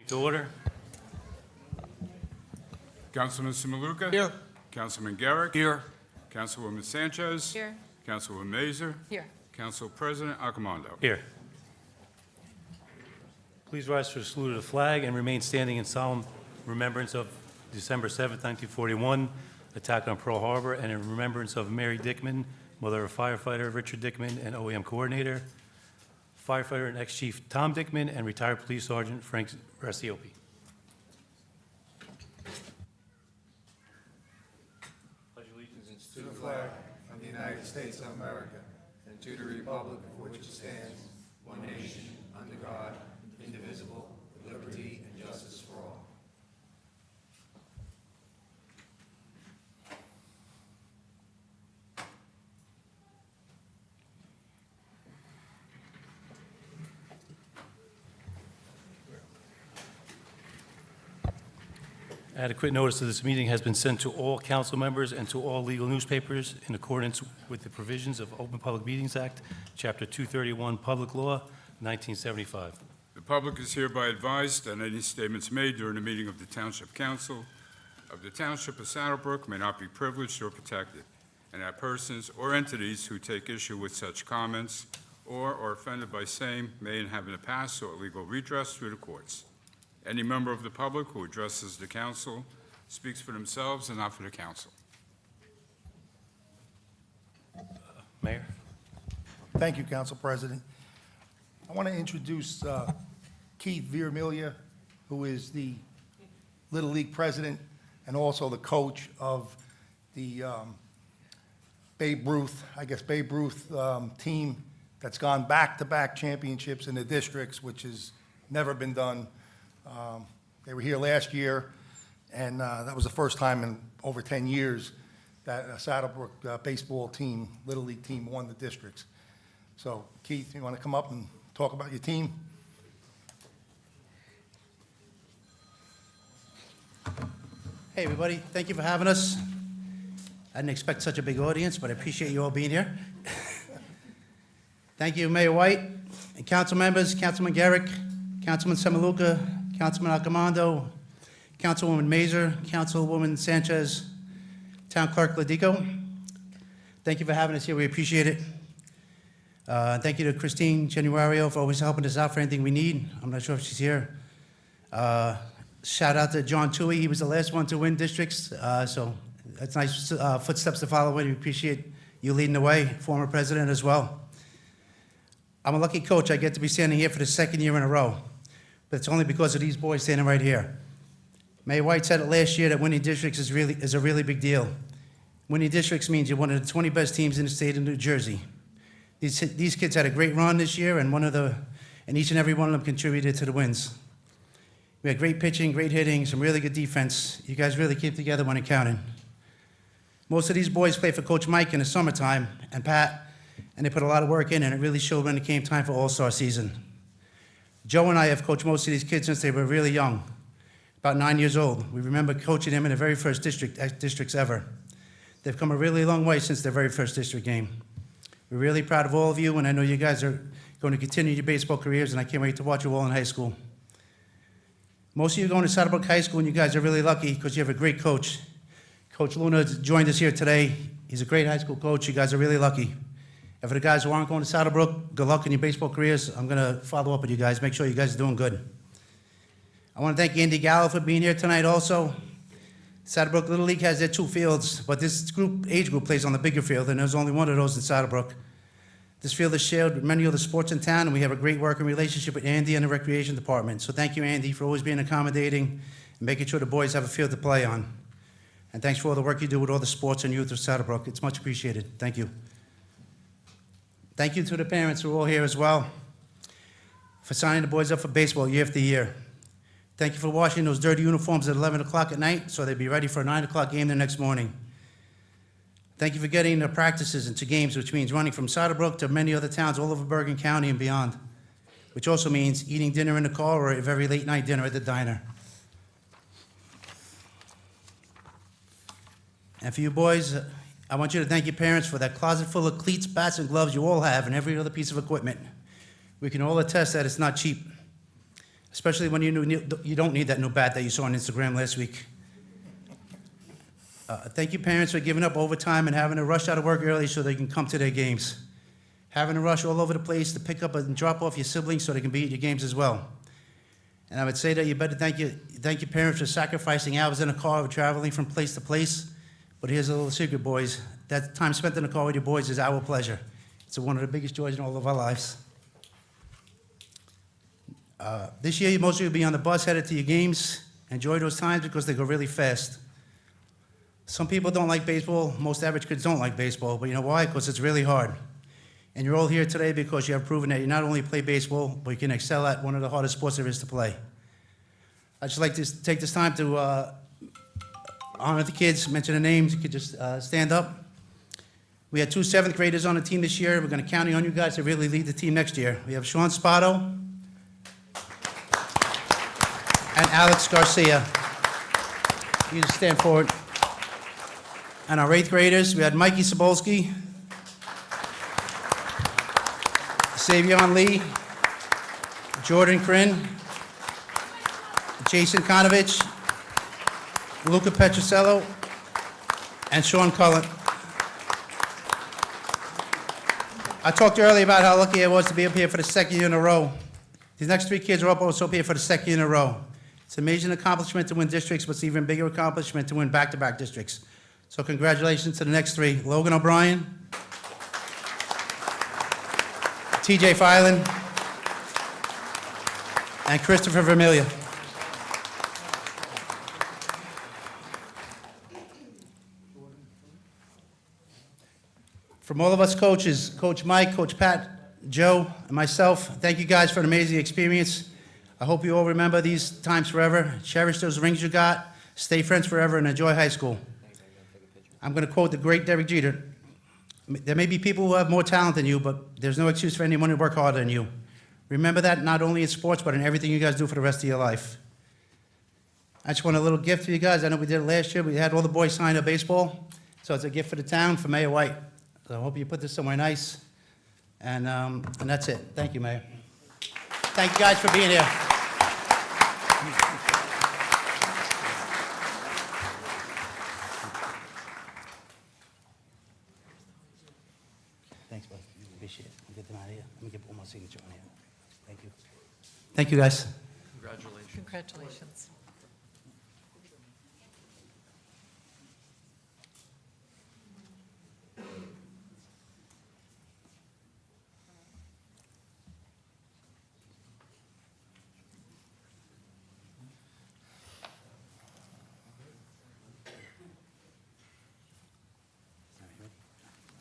To order. Councilman Simaluka? Here. Councilman Garrick? Here. Councilwoman Sanchez? Here. Councilwoman Mazer? Here. Council President Accomando. Here. Please rise for the salute of the flag and remain standing in solemn remembrance of December 7th, 1941, attack on Pearl Harbor, and in remembrance of Mary Dickman, mother of firefighter Richard Dickman and OEM coordinator, firefighter and ex-chief Tom Dickman, and retired police sergeant Frank Rastiopi. Pledge allegiance To the flag of the United States of America and to the republic for which it stands, one nation, under God, indivisible, with liberty and justice for all. Adequate notice of this meeting has been sent to all council members and to all legal newspapers in accordance with the provisions of Open Public Meetings Act, Chapter 231, Public Law, 1975. The public is hereby advised that any statements made during the meeting of the Township Council of the Township of Saddlebrook may not be privileged or protected, and that persons or entities who take issue with such comments or are offended by same may and have in the past sought legal redress through the courts. Any member of the public who addresses the council speaks for themselves and not for the council. Mayor? Thank you, Council President. I want to introduce Keith Viermilia, who is the Little League president and also the coach of the Babe Ruth team that's gone back-to-back championships in the districts, which has never been done. They were here last year, and that was the first time in over 10 years that a Saddlebrook baseball team, Little League team, won the districts. So, Keith, you want to come up and talk about your team? Hey, everybody. Thank you for having us. I didn't expect such a big audience, but I appreciate you all being here. Thank you, Mayor White, and council members, Councilman Garrick, Councilman Semaluka, Councilman Accomando, Councilwoman Mazer, Councilwoman Sanchez, Town Clerk Ladico. Thank you for having us here. We appreciate it. Thank you to Christine Januario for always helping us out for anything we need. I'm not sure if she's here. Shout out to John Toohey. He was the last one to win districts, so that's nice footsteps to follow. We appreciate you leading the way, former president as well. I'm a lucky coach. I get to be standing here for the second year in a row, but it's only because of these boys standing right here. Mayor White said it last year that winning districts is a really big deal. Winning districts means you're one of the 20 best teams in the state of New Jersey. These kids had a great run this year, and each and every one of them contributed to the wins. We had great pitching, great hitting, some really good defense. You guys really came together when it counted. Most of these boys played for Coach Mike in the summertime and Pat, and they put a lot of work in, and it really showed when it came time for All-Star season. Joe and I have coached most of these kids since they were really young, about 9 years old. We remember coaching them in the very first districts ever. They've come a really long way since their very first district game. We're really proud of all of you, and I know you guys are going to continue your baseball careers, and I can't wait to watch you all in high school. Most of you are going to Saddlebrook High School, and you guys are really lucky because you have a great coach. Coach Luna joined us here today. He's a great high school coach. You guys are really lucky. And for the guys who aren't going to Saddlebrook, good luck in your baseball careers. I'm going to follow up with you guys, make sure you guys are doing good. I want to thank Andy Gallo for being here tonight also. Saddlebrook Little League has their 2 fields, but this age group plays on the bigger field, and there's only one of those in Saddlebrook. This field is shared with many other sports in town, and we have a great working relationship with Andy and the Recreation Department. So thank you, Andy, for always being accommodating and making sure the boys have a field to play on. And thanks for all the work you do with all the sports and youth of Saddlebrook. It's much appreciated. Thank you. Thank you to the parents who are all here as well for signing the boys up for baseball year after year. Thank you for washing those dirty uniforms at 11 o'clock at night so they'd be ready for a 9 o'clock game the next morning. Thank you for getting the practices into games, which means running from Saddlebrook to many other towns all over Bergen County and beyond, which also means eating dinner in the car or a very late night dinner at the diner. And for you boys, I want you to thank your parents for that closet full of cleats, bats, and gloves you all have and every other piece of equipment. We can all attest that it's not cheap. especially when you don't need that new bat that you saw on Instagram last week. Thank you, parents, for giving up overtime and having to rush out of work early so they can come to their games. Having to rush all over the place to pick up and drop off your siblings so they can be at your games as well. And I would say that you better thank your parents for sacrificing hours in a car or traveling from place to place. But here's a little secret, boys. That time spent in the car with your boys is our pleasure. It's one of the biggest joys in all of our lives. This year, most of you will be on the bus headed to your games. Enjoy those times because they go really fast. Some people don't like baseball. Most average kids don't like baseball. But you know why? Because it's really hard. And you're all here today because you have proven that you not only play baseball, but you can excel at one of the hardest sports there is to play. I'd just like to take this time to honor the kids, mention the names. You could just stand up. We had 2 7th graders on the team this year. We're going to count on you guys to really lead the team next year. We have Sean Spotto and Alex Garcia. You just stand forward. And our 8th graders, we had Mikey Sobolski, Savion Lee, Jordan Crin, Jason Konovich, Luca Petrosello, and Sean Cullen. I talked earlier about how lucky I was to be up here for the 2nd year in a row. These next 3 kids are also up here for the 2nd year in a row. It's an amazing accomplishment to win districts, but it's an even bigger accomplishment to win back-to-back districts. So congratulations to the next 3. Logan O'Brien, TJ Filan, and Christopher Vermilia. From all of us coaches, Coach Mike, Coach Pat, Joe, and myself, thank you guys for an amazing experience. I hope you all remember these times forever. Cherish those rings you got, stay friends forever, and enjoy high school. I'm going to quote the great Derek Jeter. There may be people who have more talent than you, but there's no excuse for anyone to work harder than you. Remember that not only in sports, but in everything you guys do for the rest of your life. I just want a little gift for you guys. I know we did it last year. We had all the boys sign a baseball. So it's a gift for the town, for Mayor White. So I hope you put this somewhere nice. And that's it. Thank you, Mayor. Thank you guys for being here. Thanks, bud. Appreciate it. I'll get them out of here. Let me get one more signature on here. Thank you. Thank you, guys. Congratulations. Congratulations.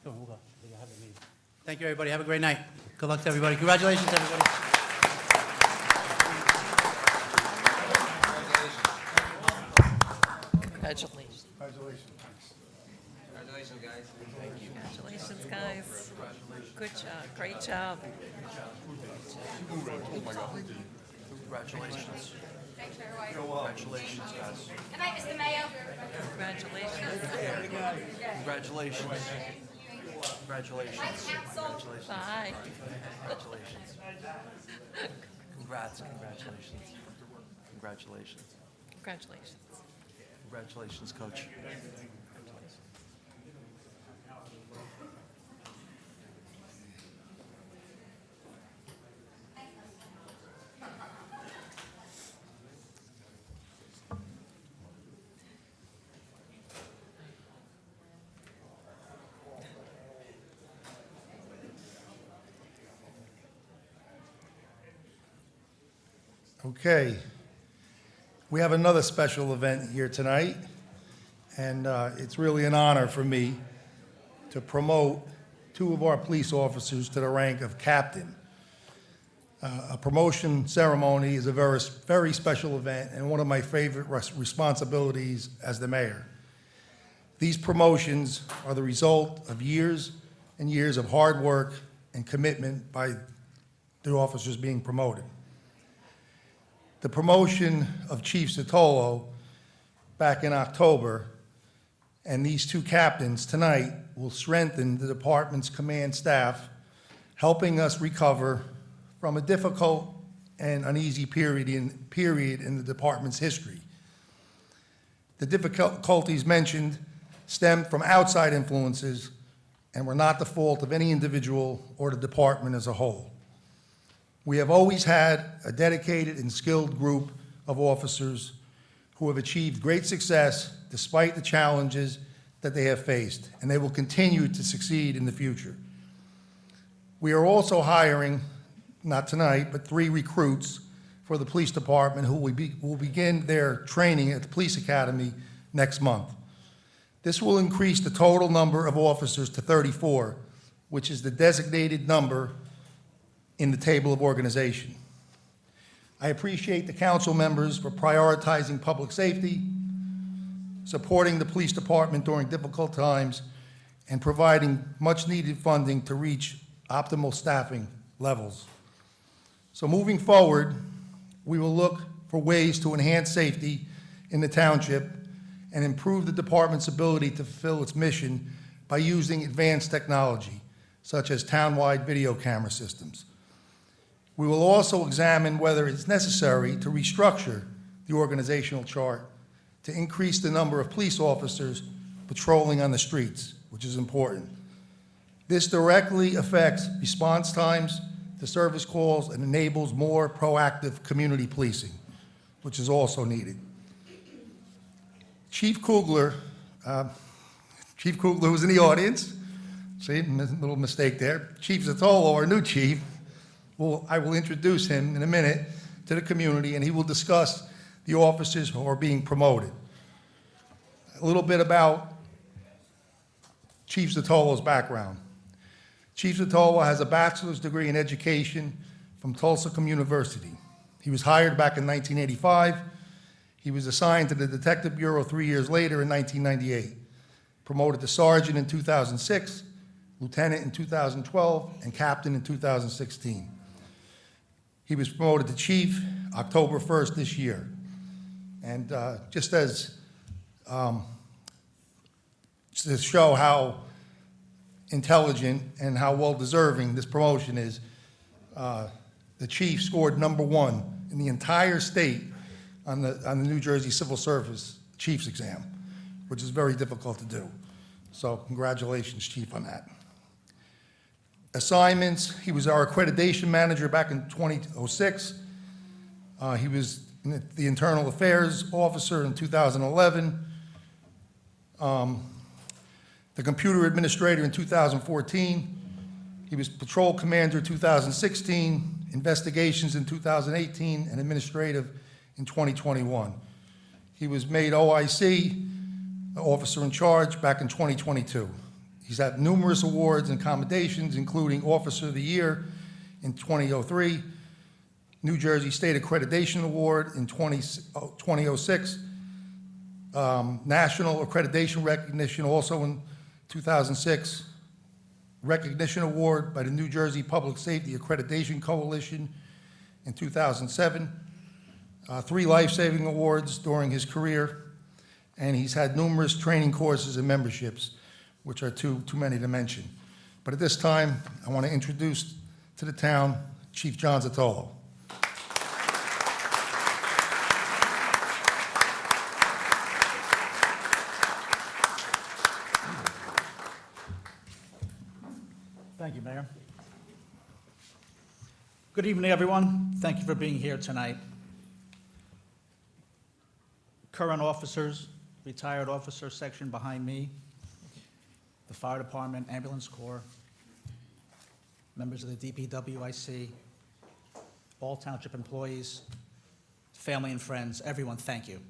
Go on, we'll go. We'll have a meeting. Thank you, everybody. Have a great night. Good luck to everybody. Congratulations, everybody. Congratulations. Congratulations, guys. Congratulations, guys. Good job. Great job. Congratulations. Congratulations, guys. Good night, Mr. Mayo. Congratulations. Congratulations. Congratulations. Congratulations. Bye. Congratulations. Congrats. Congratulations. Congratulations. Congratulations. Congratulations, Coach. Okay. We have another special event here tonight, and it's really an honor for me to promote 2 of our police officers to the rank of captain. A promotion ceremony is a very special event and one of my favorite responsibilities as the mayor. These promotions are the result of years and years of hard work and commitment by the officers being promoted. The promotion of Chief Sotolo back in October and these 2 captains tonight will strengthen the department's command staff, helping us recover from a difficult and uneasy period in the department's history. The difficulties mentioned stemmed from outside influences and were not the fault of any individual or the department as a whole. We have always had a dedicated and skilled group of officers who have achieved great success despite the challenges that they have faced, and they will continue to succeed in the future. We are also hiring, not tonight, but 3 recruits for the police department who will begin their training at the police academy next month. This will increase the total number of officers to 34, which is the designated number in the table of organization. I appreciate the council members for prioritizing public safety, supporting the police department during difficult times, and providing much-needed funding to reach optimal staffing levels. So moving forward, we will look for ways to enhance safety in the township and improve the department's ability to fulfill its mission by using advanced technology, such as townwide video camera systems. We will also examine whether it's necessary to restructure the organizational chart to increase the number of police officers patrolling on the streets, which is important. This directly affects response times to service calls and enables more proactive community policing, which is also needed. Chief Kugler, who's in the audience, see, little mistake there. Chief Zatolo, our new chief, I will introduce him in a minute to the community, and he will discuss the officers who are being promoted. A little bit about Chief Zatolo's background. Chief Zatolo has a bachelor's degree in education from Tulsa University. He was hired back in 1985. He was assigned to the Detective Bureau 3 years later in 1998, promoted to sergeant in 2006, lieutenant in 2012, and captain in 2016. He was promoted to chief October 1st this year. And just as to show how intelligent and how well-deserving this promotion is, the chief scored #1 in the entire state on the New Jersey Civil Service Chief's exam, which is very difficult to do. So congratulations, Chief, on that. Assignments, he was our accreditation manager back in 2006. He was the Internal Affairs Officer in 2011. The Computer Administrator in 2014. He was Patrol Commander in 2016, Investigations in 2018, and Administrative in 2021. He was made OIC, Officer in Charge, back in 2022. He's had numerous awards and commendations, including Officer of the Year in 2003, New Jersey State Accreditation Award in 2006, National Accreditation Recognition also in 2006, Recognition Award by the New Jersey Public Safety Accreditation Coalition in 2007, 3 life-saving awards during his career, and he's had numerous training courses and memberships, which are too many to mention. But at this time, I want to introduce to the town Chief John Zatolo. Thank you, Mayor. Good evening, everyone. Thank you for being here tonight. Current officers, retired officer section behind me, the fire department, ambulance corps, members of the DPWIC, all township employees, family and friends, everyone, thank you.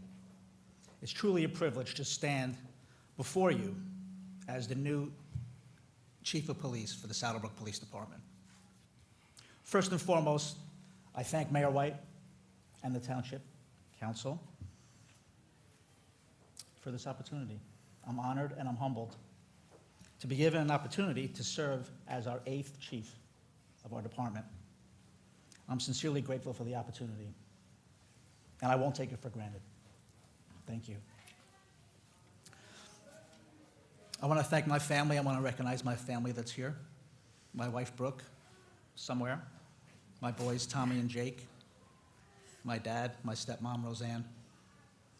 It's truly a privilege to stand before you as the new Chief of Police for the Saddlebrook Police Department. First and foremost, I thank Mayor White and the Township Council for this opportunity. I'm honored and I'm humbled to be given an opportunity to serve as our 8th chief of our department. I'm sincerely grateful for the opportunity, and I won't take it for granted. Thank you. I want to thank my family. I want to recognize my family that's here. My wife, Brooke, somewhere. My boys, Tommy and Jake. my dad, my stepmom, Roseanne,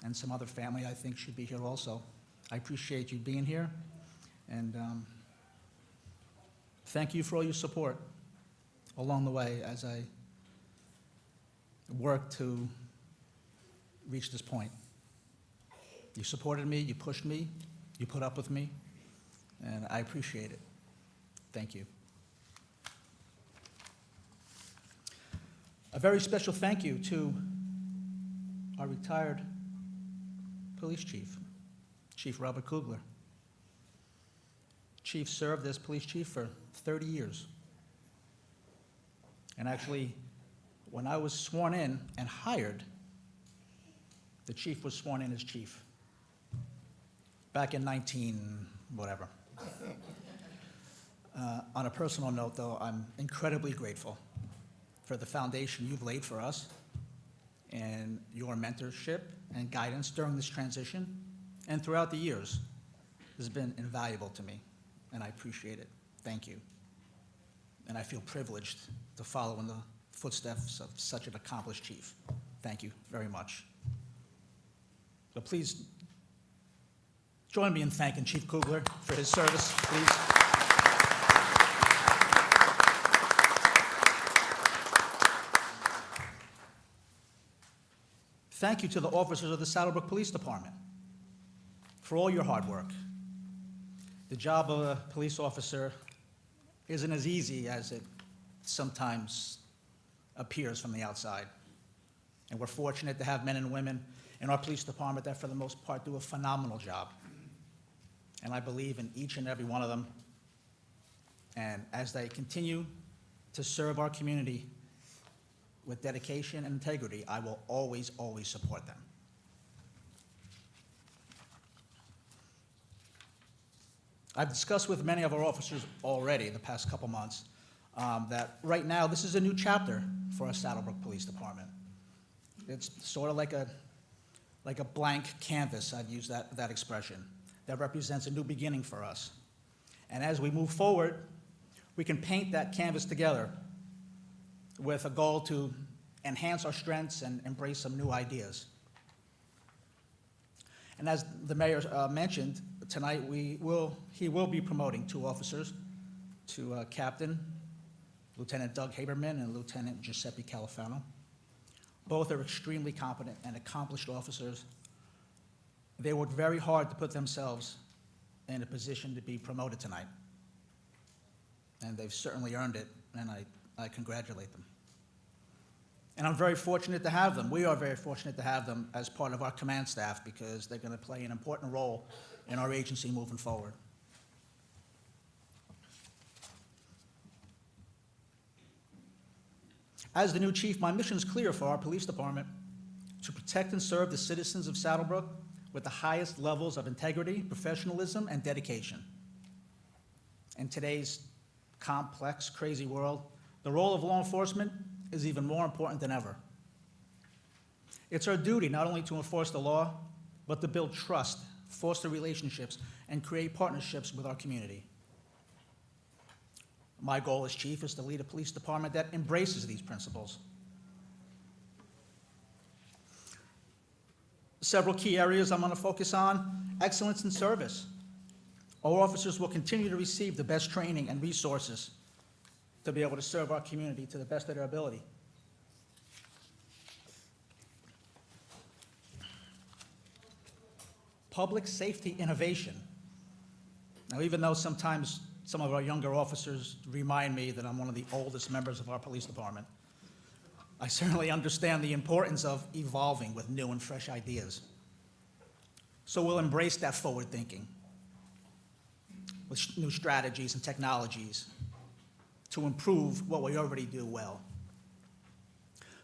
and some other family I think should be here also. I appreciate you being here, and thank you for all your support along the way as I work to reach this point. You supported me, you pushed me, you put up with me, and I appreciate it. Thank you. A very special thank you to our retired police chief, Chief Robert Kugler. Chief served as police chief for 30 years. And actually, when I was sworn in and hired, the chief was sworn in as chief back in 19 whatever. On a personal note, though, I'm incredibly grateful for the foundation you've laid for us and your mentorship and guidance during this transition and throughout the years has been invaluable to me, and I appreciate it. Thank you. And I feel privileged to follow in the footsteps of such an accomplished chief. Thank you very much. So please join me in thanking Chief Kugler for his service, please. Thank you to the officers of the Saddlebrook Police Department for all your hard work. The job of a police officer isn't as easy as it sometimes appears from the outside. And we're fortunate to have men and women in our police department that, for the most part, do a phenomenal job. And I believe in each and every one of them. And as they continue to serve our community with dedication and integrity, I will always, always support them. I've discussed with many of our officers already the past couple months that right now this is a new chapter for our Saddlebrook Police Department. It's sort of like a blank canvas, I'd use that expression, that represents a new beginning for us. And as we move forward, we can paint that canvas together with a goal to enhance our strengths and embrace some new ideas. And as the mayor mentioned, tonight he will be promoting 2 officers to captain, Lieutenant Doug Haberman and Lieutenant Giuseppe Califano. Both are extremely competent and accomplished officers. They worked very hard to put themselves in a position to be promoted tonight. And they've certainly earned it, and I congratulate them. And I'm very fortunate to have them. We are very fortunate to have them as part of our command staff because they're going to play an important role in our agency moving forward. As the new chief, my mission is clear for our police department: to protect and serve the citizens of Saddlebrook with the highest levels of integrity, professionalism, and dedication. In today's complex, crazy world, the role of law enforcement is even more important than ever. It's our duty not only to enforce the law, but to build trust, foster relationships, and create partnerships with our community. My goal as chief is to lead a police department that embraces these principles. Several key areas I'm going to focus on: excellence in service. Our officers will continue to receive the best training and resources to be able to serve our community to the best of their ability. Public safety innovation. Now, even though sometimes some of our younger officers remind me that I'm one of the oldest members of our police department, I certainly understand the importance of evolving with new and fresh ideas. So we'll embrace that forward thinking with new strategies and technologies to improve what we already do well.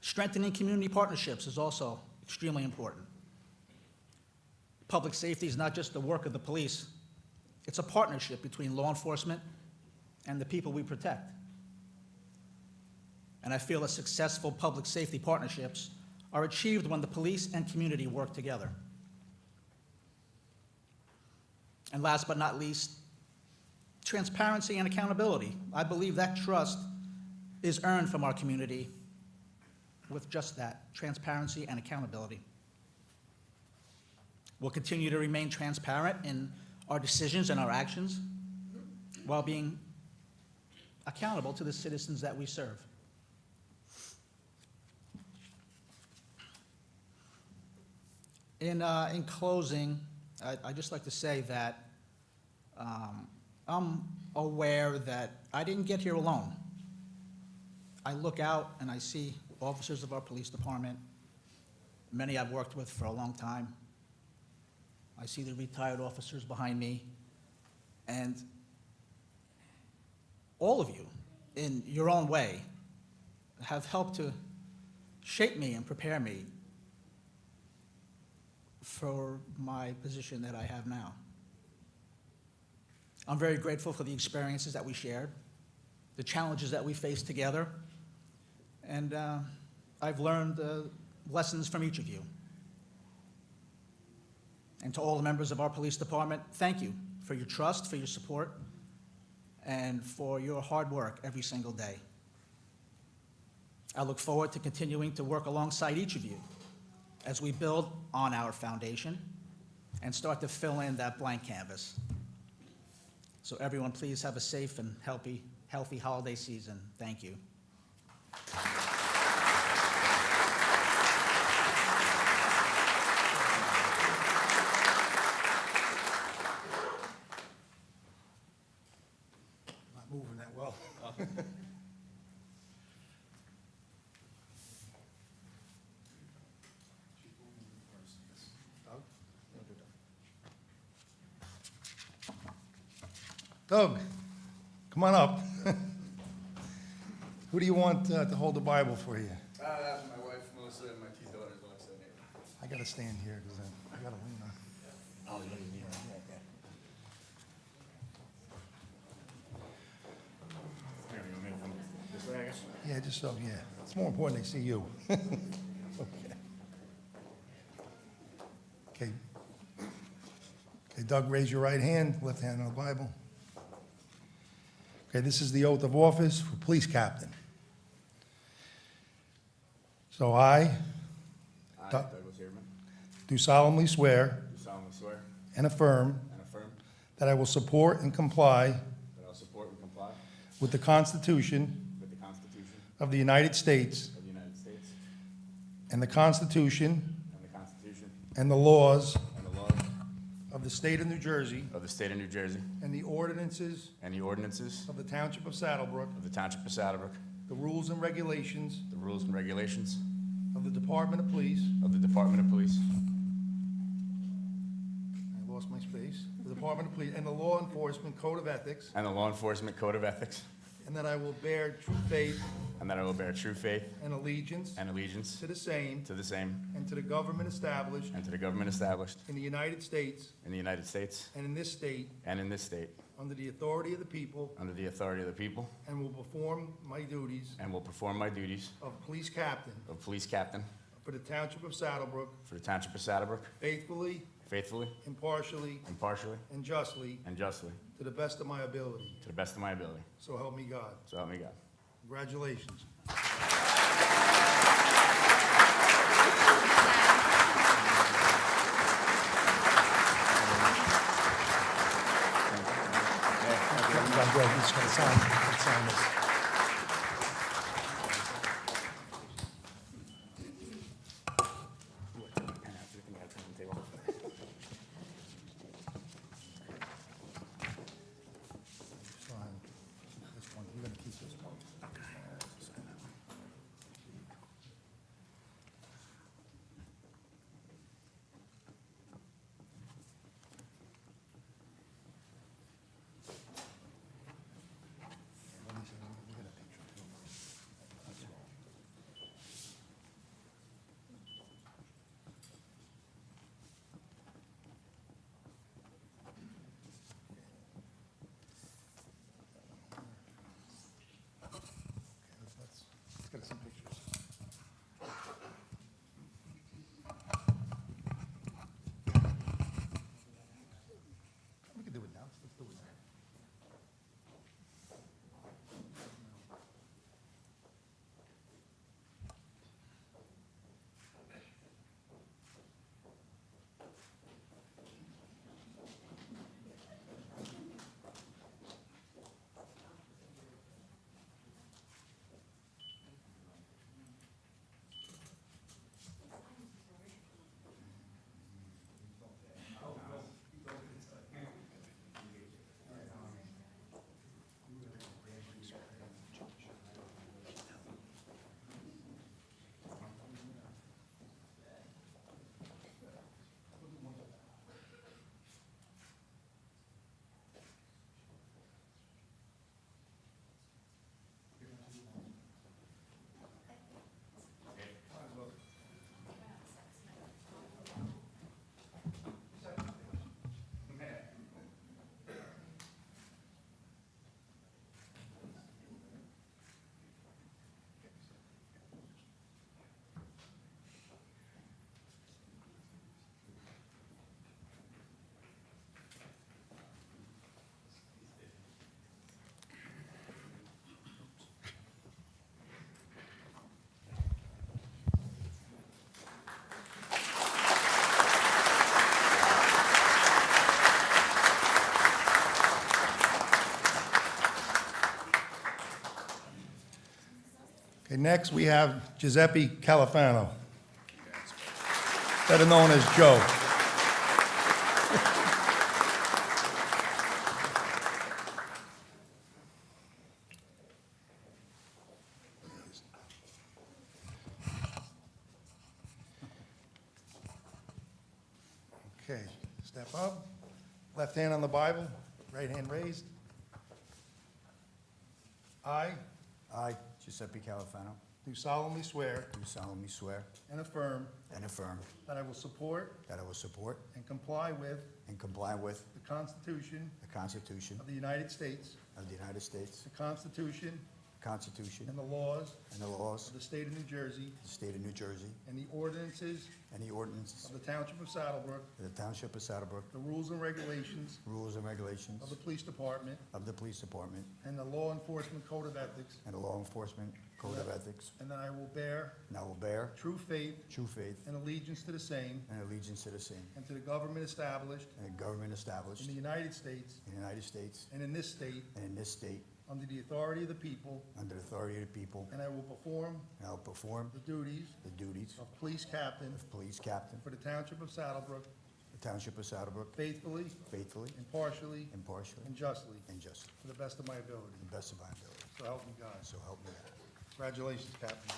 Strengthening community partnerships is also extremely important. Public safety is not just the work of the police. It's a partnership between law enforcement and the people we protect. And I feel that successful public safety partnerships are achieved when the police and community work together. And last but not least, transparency and accountability. I believe that trust is earned from our community with just that, transparency and accountability. We'll continue to remain transparent in our decisions and our actions while being accountable to the citizens that we serve. In closing, I'd just like to say that I'm aware that I didn't get here alone. I look out and I see officers of our police department, many I've worked with for a long time. I see the retired officers behind me, and all of you, in your own way, have helped to shape me and prepare me for my position that I have now. I'm very grateful for the experiences that we shared, the challenges that we faced together, and I've learned lessons from each of you. And to all the members of our police department, thank you for your trust, for your support, and for your hard work every single day. I look forward to continuing to work alongside each of you as we build on our foundation and start to fill in that blank canvas. So everyone, please have a safe and healthy holiday season. Thank you. Not moving that well. Doug, come on up. Who do you want to hold the Bible for you? My wife Melissa and my two daughters want to say name. I gotta stand here because I gotta lean on. Yeah, just so, yeah. It's more important they see you. Okay. Okay, Doug, raise your right hand, left hand on the Bible. Okay, this is the oath of office for police captain. So I, Douglas Ehrman, do solemnly swear do solemnly swear and affirm and affirm that I will support and comply that I will support and comply with the Constitution with the Constitution of the United States of the United States and the Constitution and the Constitution and the laws and the laws of the state of New Jersey of the State of New Jersey and the ordinances and the ordinances of the Township of Saddlebrook, of the Township of Saddlebrook, the rules and regulations the rules and regulations of the Department of Police. of the Department of Police, I lost my space. The Department of Police and the Law Enforcement Code of Ethics, and the Law Enforcement Code of Ethics, and that I will bear true faith and that I will bear true faith and allegiance and allegiance to the same to the same and to the government established and to the government established in the United States in the United States and in this state and in this state, under the authority of the people, under the authority of the people, and will perform my duties and will perform my duties of police captain of police captain for the Township of Saddlebrook for the Township of Saddlebrook, faithfully, faithfully, impartially, impartially, and justly and justly, to the best of my ability. to the best of my ability. So help me God. So help me God. Congratulations. I'm just gonna sign this. Sign this one. You're gonna keep this one. Let me see, we got a picture too. That's all. Okay, let's get some pictures. We can do it now. Let's do it now. And next, we have Giuseppe Califano, better known as Joe. Okay, step up. Left hand on the Bible, right hand raised. I I, Giuseppe Califano, do solemnly swear do solemnly swear and affirm and affirm that I will support that I will support and comply with and comply with the Constitution the Constitution of the United States, of the United States, the Constitution the Constitution and the laws and the laws of the state of New Jersey, of the State of New Jersey, and the ordinances and the ordinances of the Township of Saddlebrook, of the Township of Saddlebrook, the rules and regulations rules and regulations of the Police Department, of the Police Department, and the Law Enforcement Code of Ethics, and the Law Enforcement Code of Ethics, and that I will bear and I will bear true faith true faith and allegiance to the same and allegiance to the same, and to the government established and the government established in the United States in the United States and in this state and in this state, under the authority of the people, under the authority of the people, and I will perform and I will perform the duties the duties of police captain of police captain for the Township of Saddlebrook the Township of Saddlebrook faithfully, faithfully, impartially, impartially, and justly, and justly, to the best of my ability. to the best of my ability. So help me God. So help me God. Congratulations, Captain.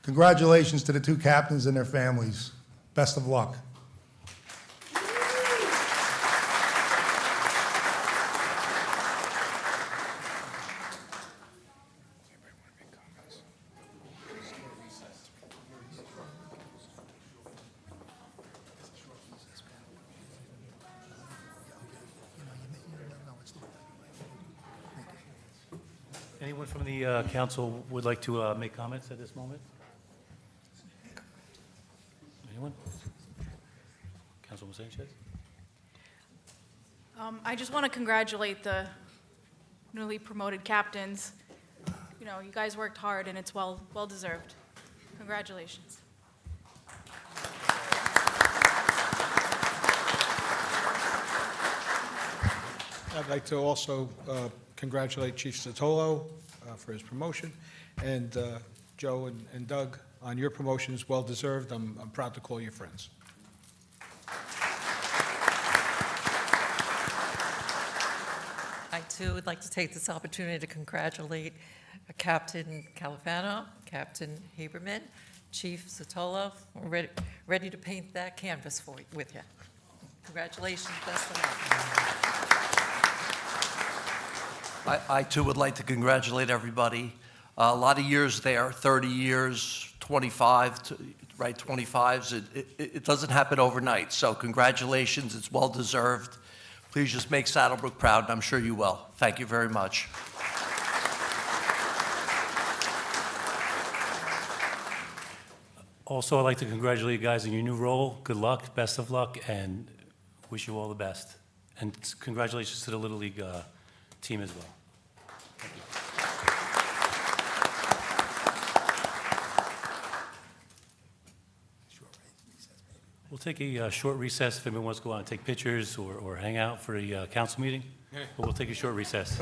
Congratulations to the two captains and their families. Best of luck. Anyone from the council would like to make comments at this moment? Anyone? Councilwoman Sanchez? I just want to congratulate the newly promoted captains. You know, you guys worked hard, and it's well deserved. Congratulations. I'd like to also congratulate Chief Sotolo for his promotion, and Joe and Doug on your promotion is well-deserved. I'm proud to call you friends. I too would like to take this opportunity to congratulate Captain Califano, Captain Haberman, Chief Sotolo. We're ready to paint that canvas with you. Congratulations, best of luck. I too would like to congratulate everybody. A lot of years there, 30 years, 25, right, 25s. It doesn't happen overnight, so congratulations. It's well-deserved Please just make Saddlebrook proud, and I'm sure you will. Thank you very much. Also, I'd like to congratulate you guys on your new role. Good luck, best of luck, and wish you all the best. And congratulations to the Little League team as well. We'll take a short recess if anyone wants to go out and take pictures or hang out for the council meeting. But we'll take a short recess.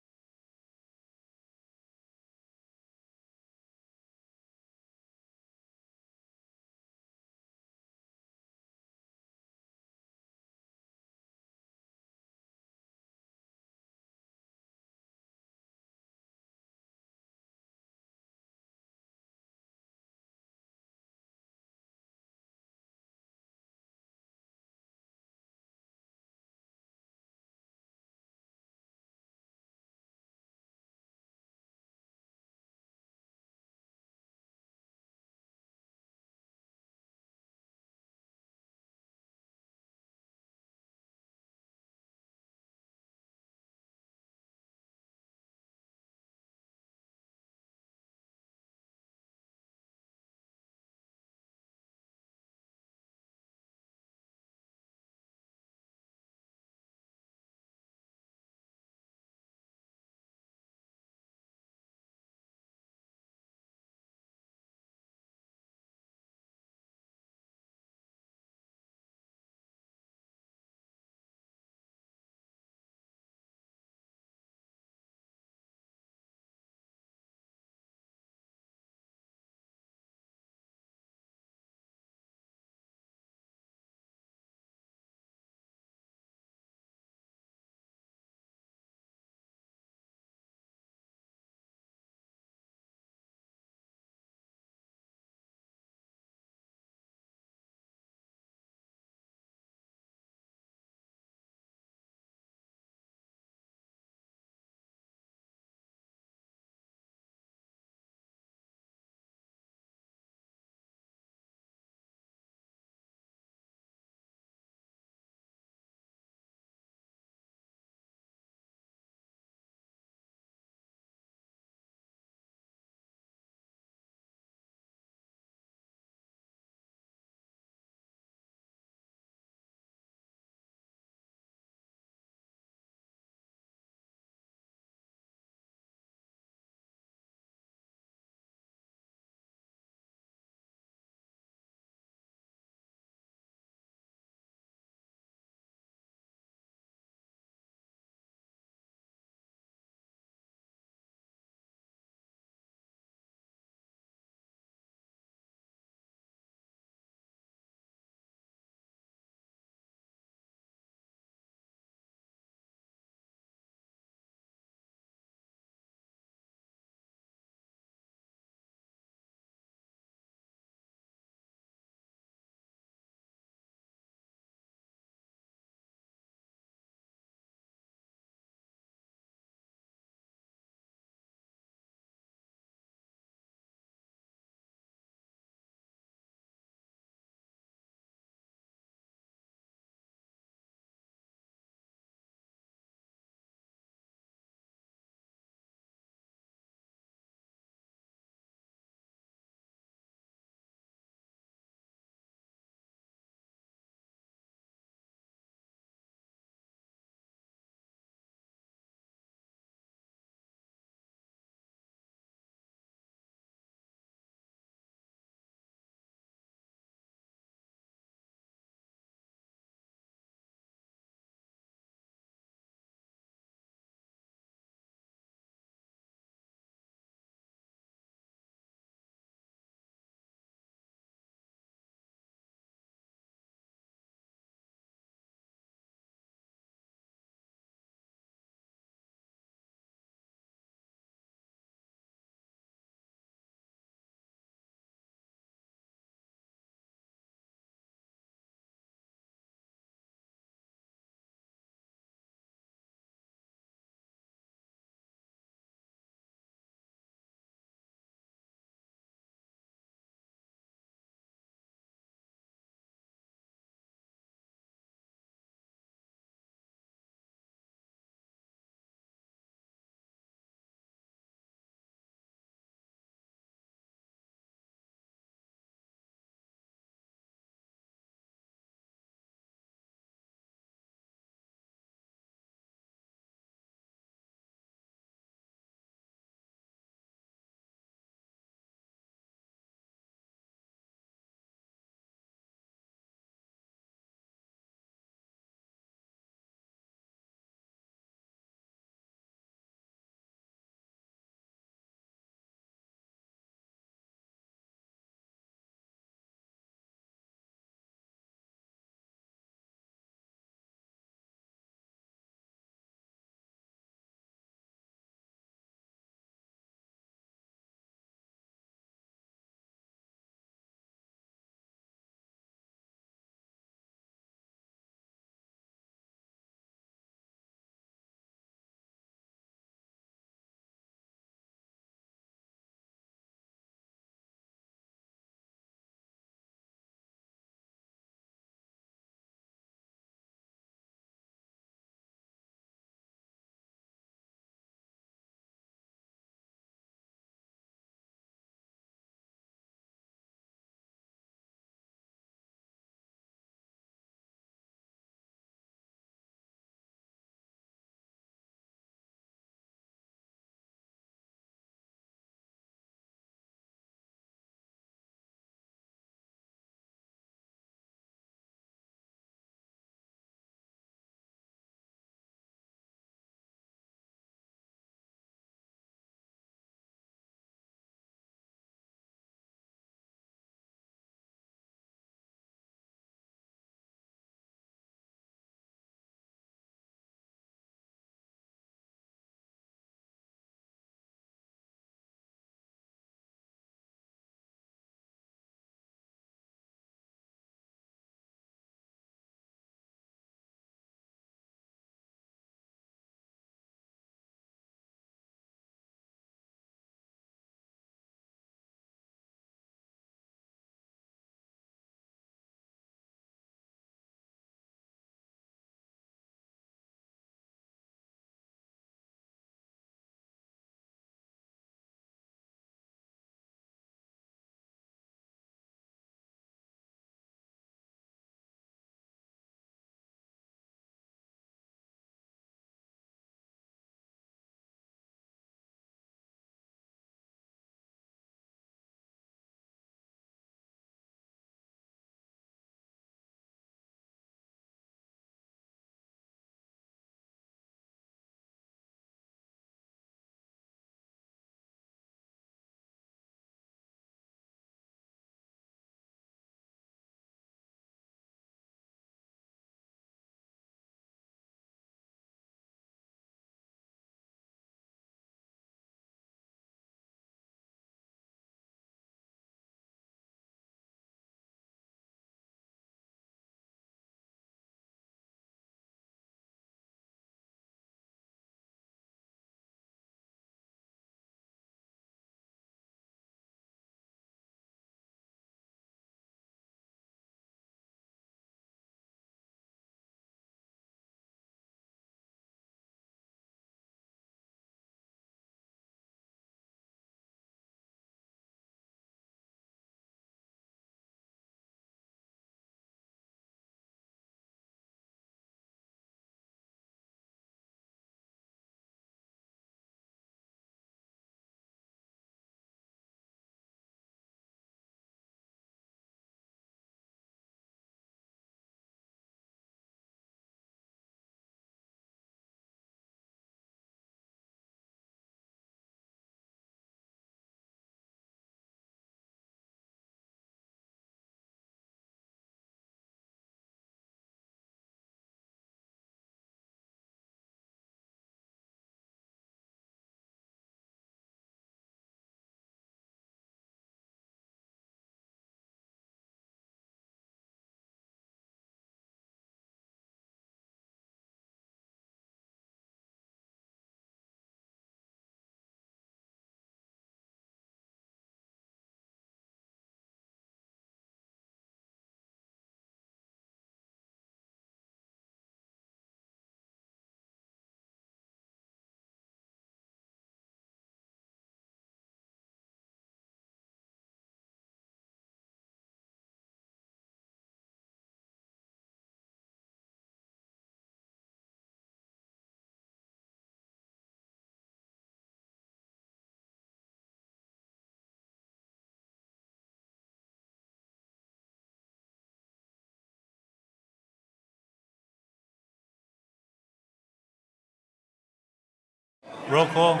Roll call.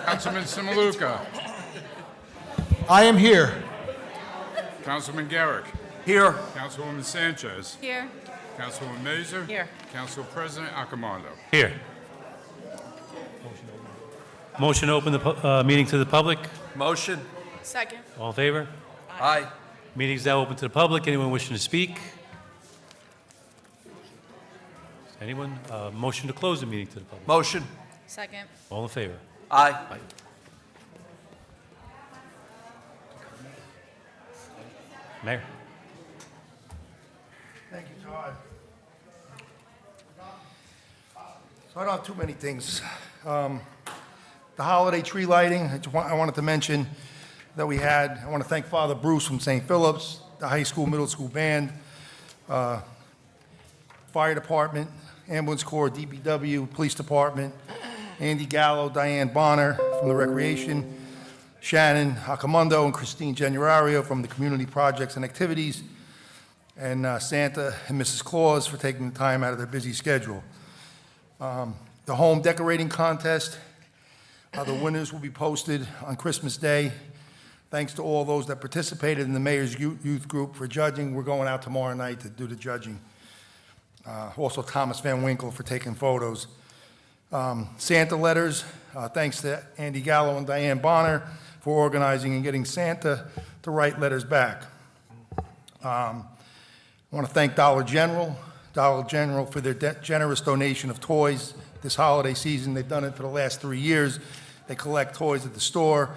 Councilman Simaluka. I am here. Councilman Garrick. Here. Councilwoman Sanchez. Here. Councilwoman Mazer. Here. Council President Accomando. Here. Motion to open the meeting to the public. Motion. Second. All in favor? Aye. Meeting is now open to the public. Anyone wishing to speak? Anyone? Motion to close the meeting to the public. Motion. Second. All in favor? Aye. Mayor? Thank you, Todd. So I don't have too many things. The holiday tree lighting, I wanted to mention that we had, I want to thank Father Bruce from St. Philip's, the high school, middle school band, fire department, ambulance corps, DPW, police department, Andy Gallo, Diane Bonner from the recreation, Shannon Accomando and Christine Generario from the community projects and activities, and Santa and Mrs. Claus for taking the time out of their busy schedule. The home decorating contest, the winners will be posted on Christmas Day. Thanks to all those that participated in the mayor's youth group for judging. We're going out tomorrow night to do the judging. Also Thomas Van Winkle for taking photos. Santa letters, thanks to Andy Gallo and Diane Bonner for organizing and getting Santa to write letters back. I want to thank Dollar General for their generous donation of toys this holiday season. They've done it for the last 3 years. They collect toys at the store,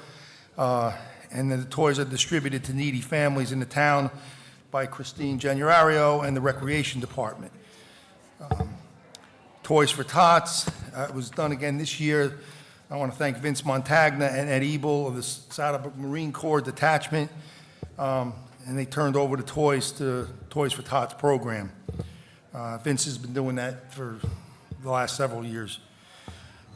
and then the toys are distributed to needy families in the town by Christine Generario and the Recreation Department. Toys for Tots, it was done again this year. I want to thank Vince Montagna and Ed Ebel of the Saddlebrook Marine Corps Detachment, and they turned over the toys to Toys for Tots program. Vince has been doing that for the last several years.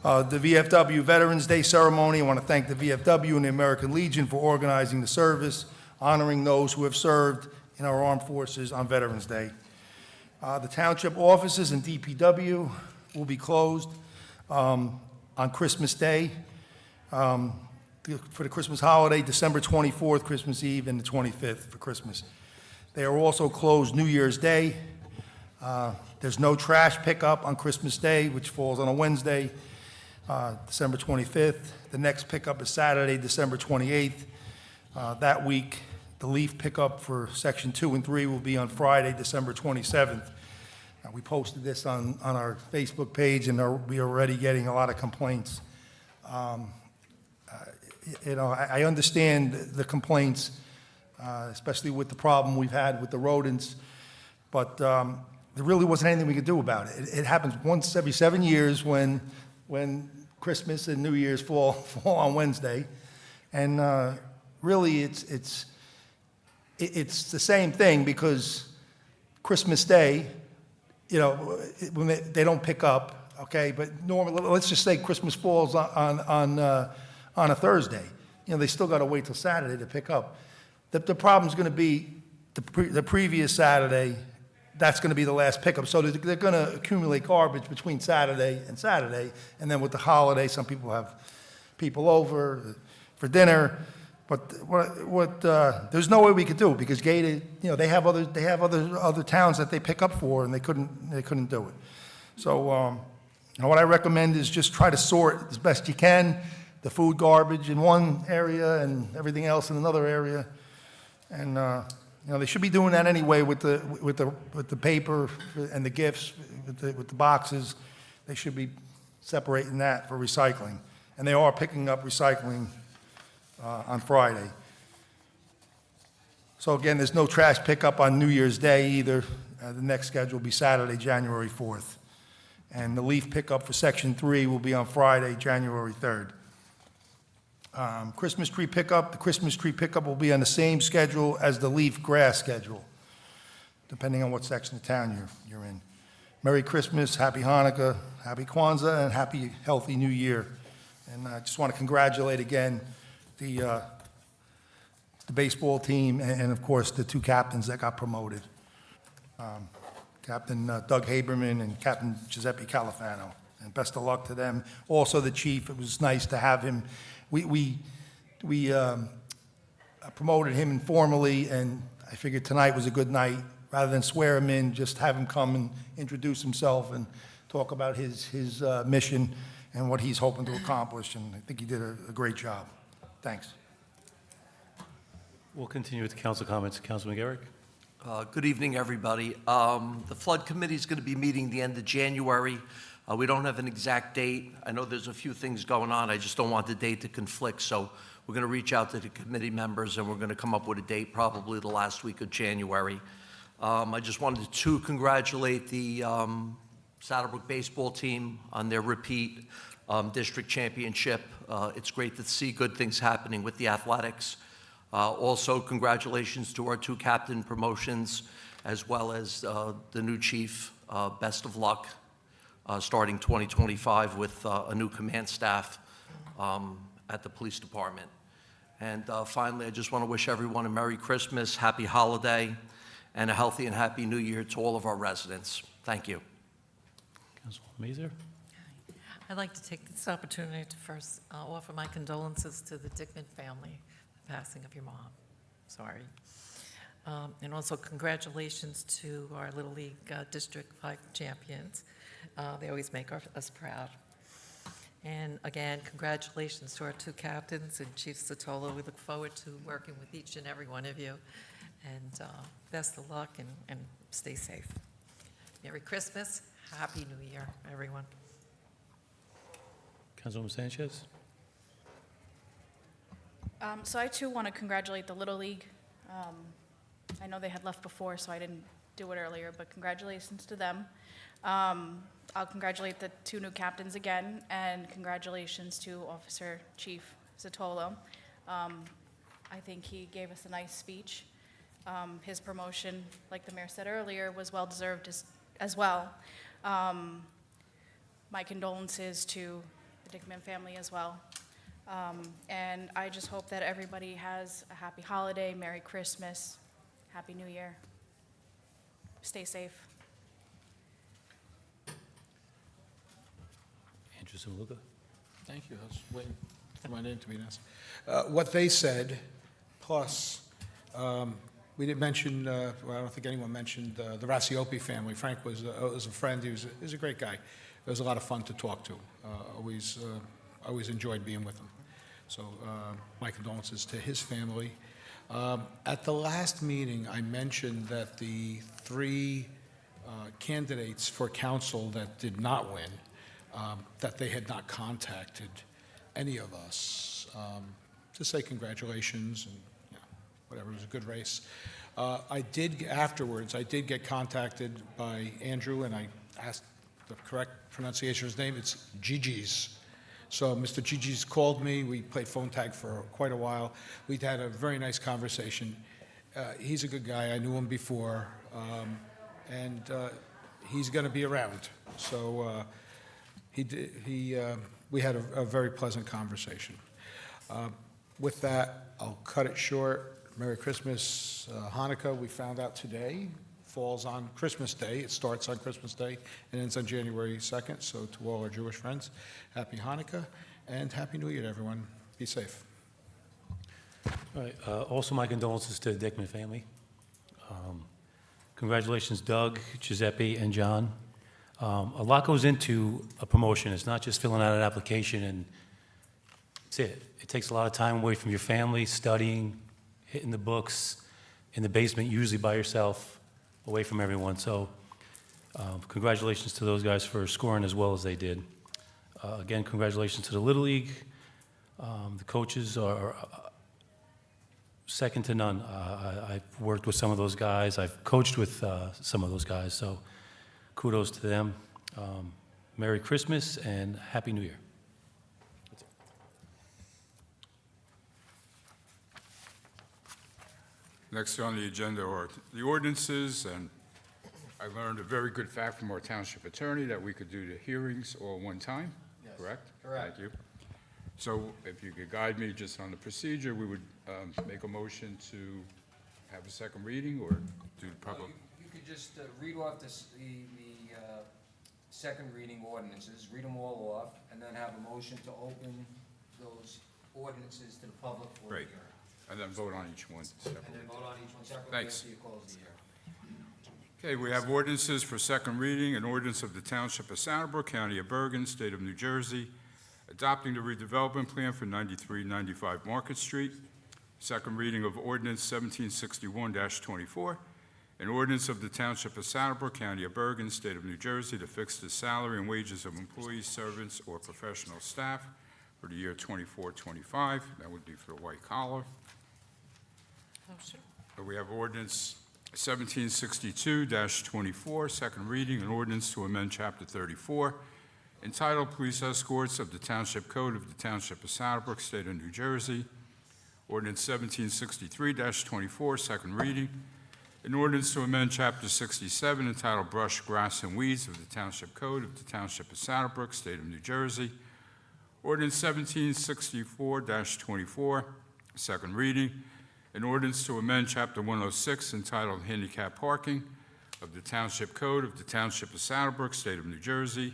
The VFW Veterans Day ceremony, I want to thank the VFW and the American Legion for organizing the service, honoring those who have served in our armed forces on Veterans Day. The township offices and DPW will be closed on Christmas Day for the Christmas holiday, December 24th, Christmas Eve, and the 25th for Christmas. They are also closed New Year's Day. There's no trash pickup on Christmas Day, which falls on a Wednesday, December 25th. The next pickup is Saturday, December 28th. That week, the leaf pickup for Section 2 and 3 will be on Friday, December 27th. We posted this on our Facebook page, and we're already getting a lot of complaints. I understand the complaints, especially with the problem we've had with the rodents, but there really wasn't anything we could do about it. It happens once every 7 years when Christmas and New Year's fall on Wednesday, and really it's the same thing, because Christmas Day, when they don't pick up, okay, but normally, let's just say Christmas falls on a Thursday. They still got to wait till Saturday to pick up. The problem's going to be the previous Saturday. That's going to be the last pickup. So they're going to accumulate garbage between Saturday, and then with the holiday, some people have people over for dinner. But there's no way we could do it, because gated, they have other towns that they pick up for, and they couldn't do it. So what I recommend is just try to sort as best you can the food garbage in one area and everything else in another area, and they should be doing that anyway with the paper and the gifts, with the boxes. They should be separating that for recycling, and they are picking up recycling on Friday. So again, there's no trash pickup on New Year's Day either. The next schedule will be Saturday, January 4th. And the leaf pickup for Section 3 will be on Friday, January 3rd. Christmas tree pickup, the Christmas tree pickup will be on the same schedule as the leaf grass schedule, depending on what section of town you're in. Merry Christmas, Happy Hanukkah, Happy Kwanzaa, and Happy Healthy New Year. And I just want to congratulate again the baseball team, and of course the two captains that got promoted, Captain Doug Haberman and Captain Giuseppe Califano. and best of luck to them. Also, the chief, it was nice to have him. We promoted him informally, and I figured tonight was a good night. Rather than swear him in, just have him come and introduce himself and talk about his mission and what he's hoping to accomplish, and I think he did a great job. Thanks. We'll continue with the council comments. Councilman Garrick? Good evening, everybody. The Flood Committee is going to be meeting the end of January. We don't have an exact date. I know there's a few things going on. I just don't want the date to conflict, so we're going to reach out to the committee members, and we're going to come up with a date, probably the last week of January. I just wanted to congratulate the Saddlebrook baseball team on their repeat district championship. It's great to see good things happening with the athletics. Also, congratulations to our 2 captain promotions, as well as the new chief. Best of luck starting 2025 with a new command staff at the police department. And finally, I just want to wish everyone a Merry Christmas, Happy Holiday, and a healthy and happy New Year to all of our residents. Thank you. Councilwoman Mazer? I'd like to take this opportunity to first offer my condolences to the Dickman family, the passing of your mom. Sorry. And also congratulations to our Little League District 5 champions. They always make us proud. And again, congratulations to our 2 captains and Chief Sotolo. We look forward to working with each and every one of you. And best of luck and stay safe. Merry Christmas, Happy New Year, everyone. Councilwoman Sanchez? So I too want to congratulate the Little League. I know they had left before, so I didn't do it earlier, but congratulations to them. I'll congratulate the 2 new captains again, and congratulations to Officer Chief Sotolo. I think he gave us a nice speech. His promotion, like the mayor said earlier, was well-deserved as well. My condolences to the Dickman family as well. And I just hope that everybody has a happy holiday, Merry Christmas, Happy New Year. Stay safe. Andrew Samaluka? Thank you. I was waiting for my name to be announced. What they said, plus, we didn't mention, well, I don't think anyone mentioned the Rassiopi family. Frank was a friend. He was a great guy. It was a lot of fun to talk to. Always enjoyed being with him. So my condolences to his family. At the last meeting, I mentioned that the 3 candidates for council that did not win, that they had not contacted any of us to say congratulations and whatever. It was a good race. Afterwards, I did get contacted by Andrew, and I asked the correct pronunciation of his name. It's Gigi's. So Mr. Gigi's called me. We played phone tag for quite a while. We'd had a very nice conversation. He's a good guy. I knew him before, and he's going to be around. So we had a very pleasant conversation. With that, I'll cut it short. Merry Christmas. Hanukkah, we found out today, falls on Christmas Day. It starts on Christmas Day and ends on January 2nd. So to all our Jewish friends, Happy Hanukkah and Happy New Year to everyone. Be safe. All right. Also, my condolences to the Dickman family. Congratulations, Doug, Giuseppe, and John. A lot goes into a promotion. It's not just filling out an application and that's it. It takes a lot of time away from your family, studying, hitting the books, in the basement, usually by yourself, away from everyone. So congratulations to those guys for scoring as well as they did. Again, congratulations to the Little League. The coaches are second to none. I've worked with some of those guys. I've coached with some of those guys, so kudos to them. Merry Christmas and Happy New Year. Next on the agenda are the ordinances, and I learned a very good fact from our township attorney that we could do the hearings all at one time, correct? correct. Thank you. So if you could guide me just on the procedure, we would make a motion to have a second reading or do the public? You could just read off the second reading ordinances, read them all off, and then have a motion to open those ordinances to the public for a Great. hearing. And then vote on each one And separately. then vote on each one separately Thanks. after you close the hearing. Okay, we have ordinances for second reading, an ordinance of the Township of Saddlebrook, County of Bergen, State of New Jersey, adopting the redevelopment plan for 9395 Market Street. Second reading of ordinance 1761-24, an ordinance of the Township of Saddlebrook, County of Bergen, State of New Jersey, to fix the salary and wages of employees, servants, or professional staff for the year 24-25. That would be for the white collar. Motion. We have ordinance 1762-24, second reading, an ordinance to amend Chapter 34, entitled Police Escorts of the Township Code of the Township of Saddlebrook, State of New Jersey. Ordinance 1763-24, second reading, an ordinance to amend Chapter 67, entitled Brush, Grass, and Weeds of the Township Code of the Township of Saddlebrook, State of New Jersey. Ordinance 1764-24, second reading, an ordinance to amend Chapter 106 entitled Handicap Parking of the Township Code of the Township of Saddlebrook, State of New Jersey.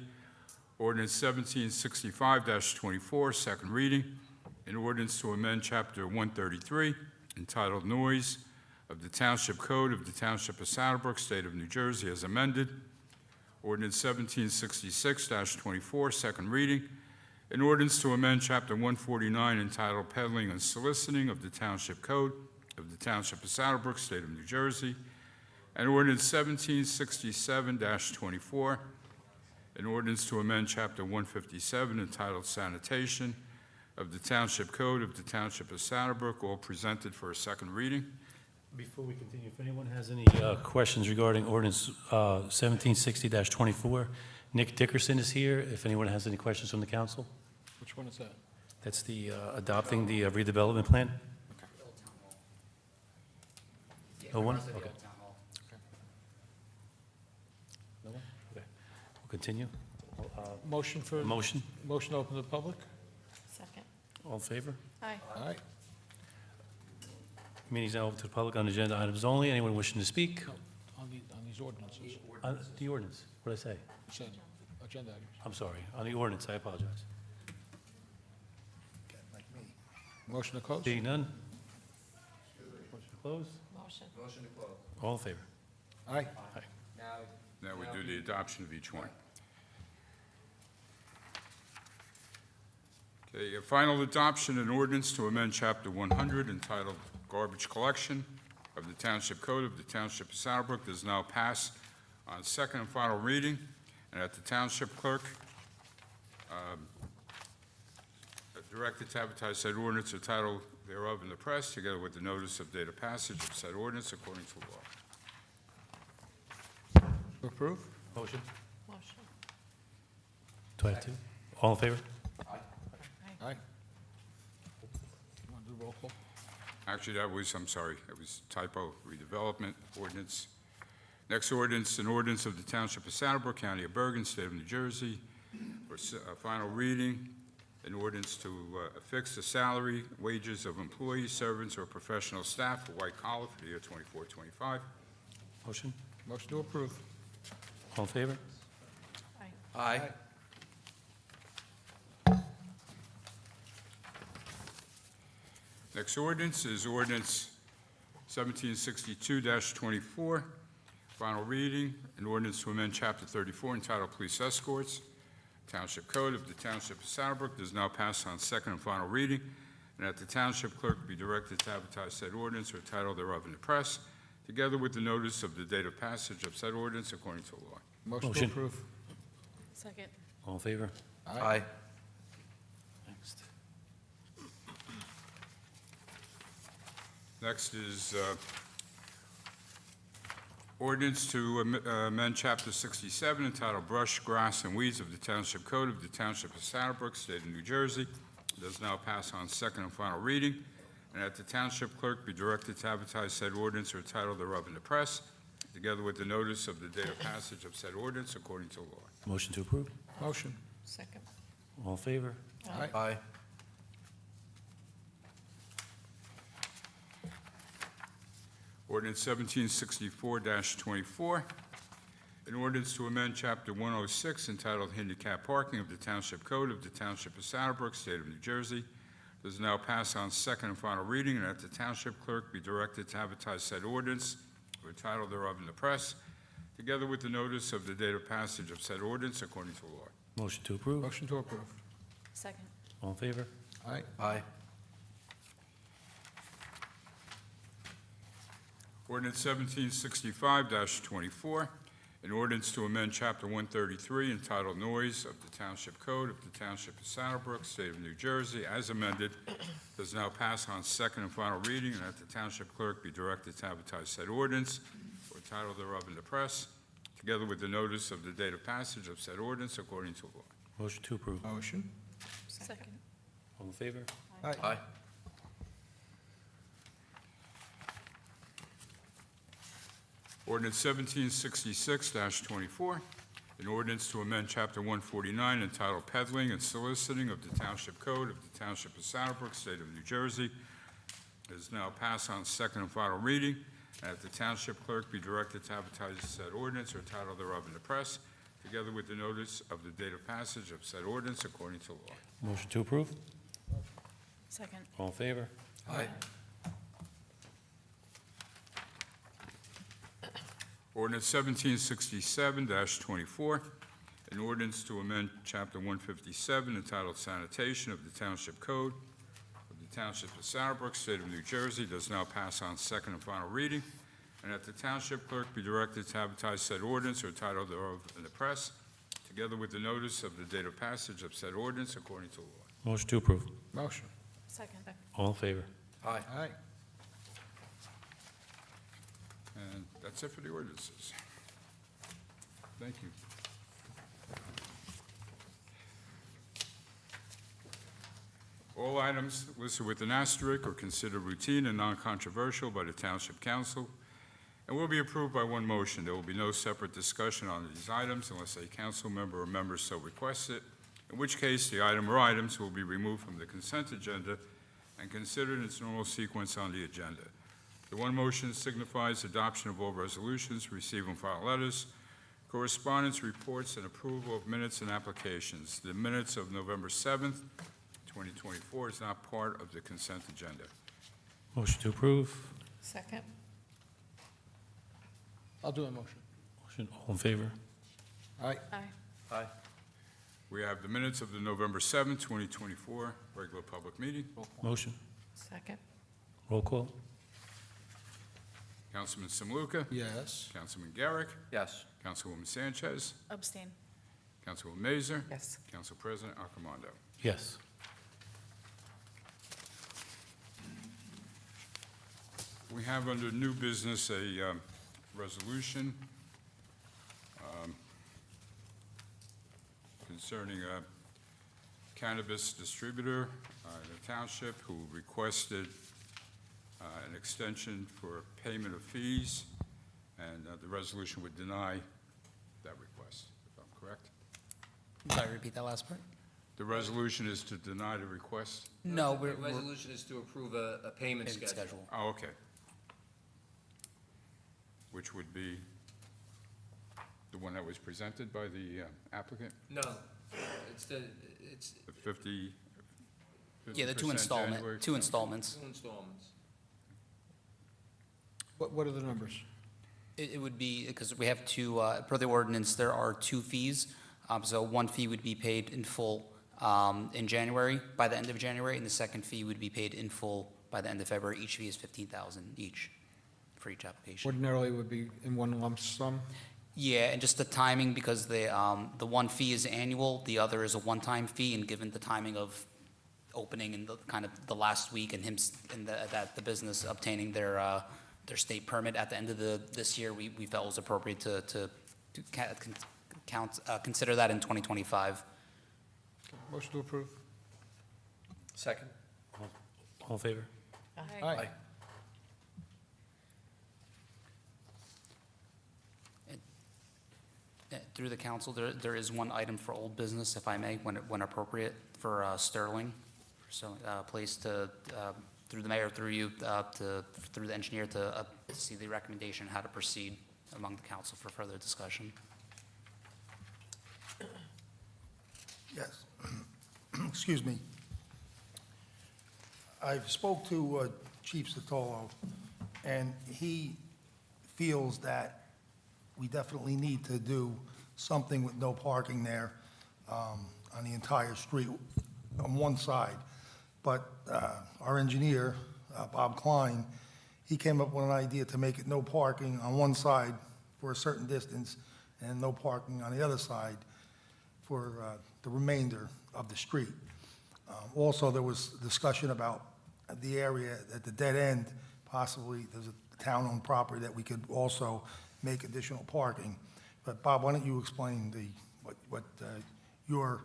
Ordinance 1765-24, second reading, an ordinance to amend Chapter 133 entitled Noise of the Township Code of the Township of Saddlebrook, State of New Jersey, as amended. Ordinance 1766-24, second reading, an ordinance to amend Chapter 149 entitled Peddling and Soliciting of the Township Code of the Township of Saddlebrook, State of New Jersey, and ordinance 1767-24, an ordinance to amend Chapter 157 entitled Sanitation of the Township Code of the Township of Saddlebrook, all presented for a second reading. Before we continue, if anyone has any questions regarding ordinance 1760-24, Nick Dickerson is here, if anyone has any questions from the council. Which one is that? That's the adopting the redevelopment plan. No one? Okay. No one? Okay. We'll continue. Motion for, Motion, motion to open to the public? Second. all in favor? Aye. All right. Meeting's now open to the public on agenda items only. Anyone wishing to speak? On these ordinances, you On the ordinance, what did I say? said agenda items. I'm sorry, on the ordinance, I apologize. Motion to close? Seeing none? Motion to close? Motion. Motion to close. All in favor? Aye. Now, Now we do the adoption of each one. Okay, a final adoption and ordinance to amend Chapter 100 entitled Garbage Collection of the Township Code of the Township of Saddlebrook does now pass on second and final reading, and that the Township Clerk directed to advertise said ordinance or title thereof in the press, together with the notice of date of passage of said ordinance according to law. Approve? Motion? Motion. Do I have to? All in favor? Aye. You want to do roll call? Actually, that was, I'm sorry, that was typo, redevelopment ordinance. Next ordinance, an ordinance of the Township of Saddlebrook, County of Bergen, State of New Jersey, for final reading, an ordinance to affix the salary, wages of employees, servants, or professional staff for white collar for the year 24-25. Motion? Motion to approve? All in favor? Aye. Aye. Next ordinance is ordinance 1762-24, final reading, an ordinance to amend Chapter 34 entitled Police Escorts. Township Code of the Township of Saddlebrook does now pass on second and final reading, and that the Township Clerk be directed to advertise said ordinance or title thereof in the press, together with the notice of the date of passage of said ordinance according to law. Motion to Motion. approve? Second. All in favor? Aye. Next. Next is ordinance to amend Chapter 67 entitled Brush, Grass, and Weeds of the Township Code of the Township of Saddlebrook, State of New Jersey. It does now pass on second and final reading, and that the Township Clerk be directed to advertise said ordinance or title thereof in the press, together with the notice of the date of passage of said ordinance according to law. Motion to approve? Motion? Second. All in favor? Aye. Aye. Ordinance 1764-24, An ordinance to amend Chapter 106 entitled Handicap Parking of the Township Code of the Township of Saddlebrook, State of New Jersey, does now pass on second and final reading, and that the Township Clerk be directed to advertise said ordinance or title thereof in the press, together with the notice of the date of passage of said ordinance according to law. Motion to approve. Motion to approve. Second. All in favor? Aye. Aye. Ordinance 1765-24, an ordinance to amend Chapter 133 entitled Noise of the Township Code of the Township of Saddlebrook, State of New Jersey, as amended, does now pass on second and final reading, and that the Township Clerk be directed to advertise said ordinance or title thereof in the press, together with the notice of the date of passage of said ordinance according to law. Motion to approve. Motion. Second. All in favor? Aye. Aye. Ordinance 1766-24, an ordinance to amend Chapter 149 entitled Peddling and Soliciting of the Township Code of the Township of Saddlebrook, State of New Jersey, is now passed on second and final reading, and that the Township Clerk be directed to advertise said ordinance or title thereof in the press, together with the notice of the date of passage of said ordinance according to law. Motion to approve. Second. All in favor? Aye. Ordinance 1767-24, an ordinance to amend Chapter 157 entitled Sanitation of the Township Code of the Township of Saddlebrook, State of New Jersey, does now pass on second and final reading, and that the Township Clerk be directed to advertise said ordinance or title thereof in the press, together with the notice of the date of passage of said ordinance according to law. Motion to approve. Motion. Second. All in favor? Aye. Aye. And that's it for the ordinances. Thank you. All items listed with an asterisk are considered routine and non-controversial by the Township Council and will be approved by one motion. There will be no separate discussion on these items unless a council member or member so requests it, in which case the item or items will be removed from the consent agenda and considered in its normal sequence on the agenda. The one motion signifies adoption of all resolutions, receive and file letters, correspondence, reports, and approval of minutes and applications. The minutes of November 7th, 2024 is not part of the consent agenda. Motion to approve. Second. I'll do a motion. Motion, all in favor? Aye. Aye. Aye. We have the minutes of the November 7th, 2024 regular public meeting. Motion. Second. Roll call. Councilman Simluka. Yes. Councilman Garrick. Yes. Councilwoman Sanchez. Abstain. Councilwoman Mazer. Yes. Council President Accomando. Yes. We have under new business a resolution concerning a cannabis distributor in the township who requested an extension for payment of fees, and the resolution would deny that request, if I'm correct. Sorry, repeat that last part? The resolution is to deny the request? No, The resolution is to approve a payment schedule. Oh, okay. Which would be the one that was presented by the applicant, No, it's the 50? yeah, the 50% January? two installments. 2 installments. What are the numbers? It would be, because we have two, per the ordinance, there are two fees. So one fee would be paid in full in January, by the end of January, and the second fee would be paid in full by the end of February. Each fee is $15,000 each for each application. Ordinarily, it would be in one lump sum. Yeah, and just the timing, because the one fee is annual, the other is a one-time fee, and given the timing of opening and the kind of the last week and that the business obtaining their state permit at the end of this year, we felt it was appropriate to consider that in 2025. Motion to approve. Second. All in favor? Aye. Through the council, there is one item for old business, if I may, when appropriate, for Sterling, placed to, through the mayor, through you, through the engineer, to see the recommendation, how to proceed among the council for further discussion. Yes. Excuse me. I spoke to Chief Sotolo, and he feels that we definitely need to do something with no parking there on the entire street, on one side. But our engineer, Bob Klein, he came up with an idea to make it no parking on one side for a certain distance and no parking on the other side for the remainder of the street. Also, there was discussion about the area at the dead end, possibly there's a town-owned property that we could also make additional parking. But Bob, why don't you explain what your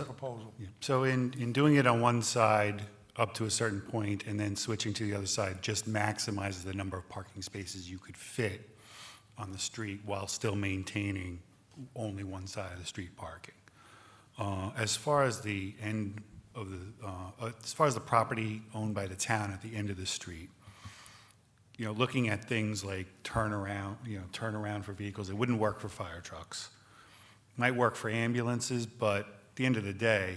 proposal? So in doing it on one side up to a certain point and then switching to the other side just maximizes the number of parking spaces you could fit on the street while still maintaining only one side of the street parking. As far as the end of the, as far as the property owned by the town at the end of the street, you know, looking at things like turnaround for vehicles, it wouldn't work for fire trucks. Might work for ambulances, but at the end of the day,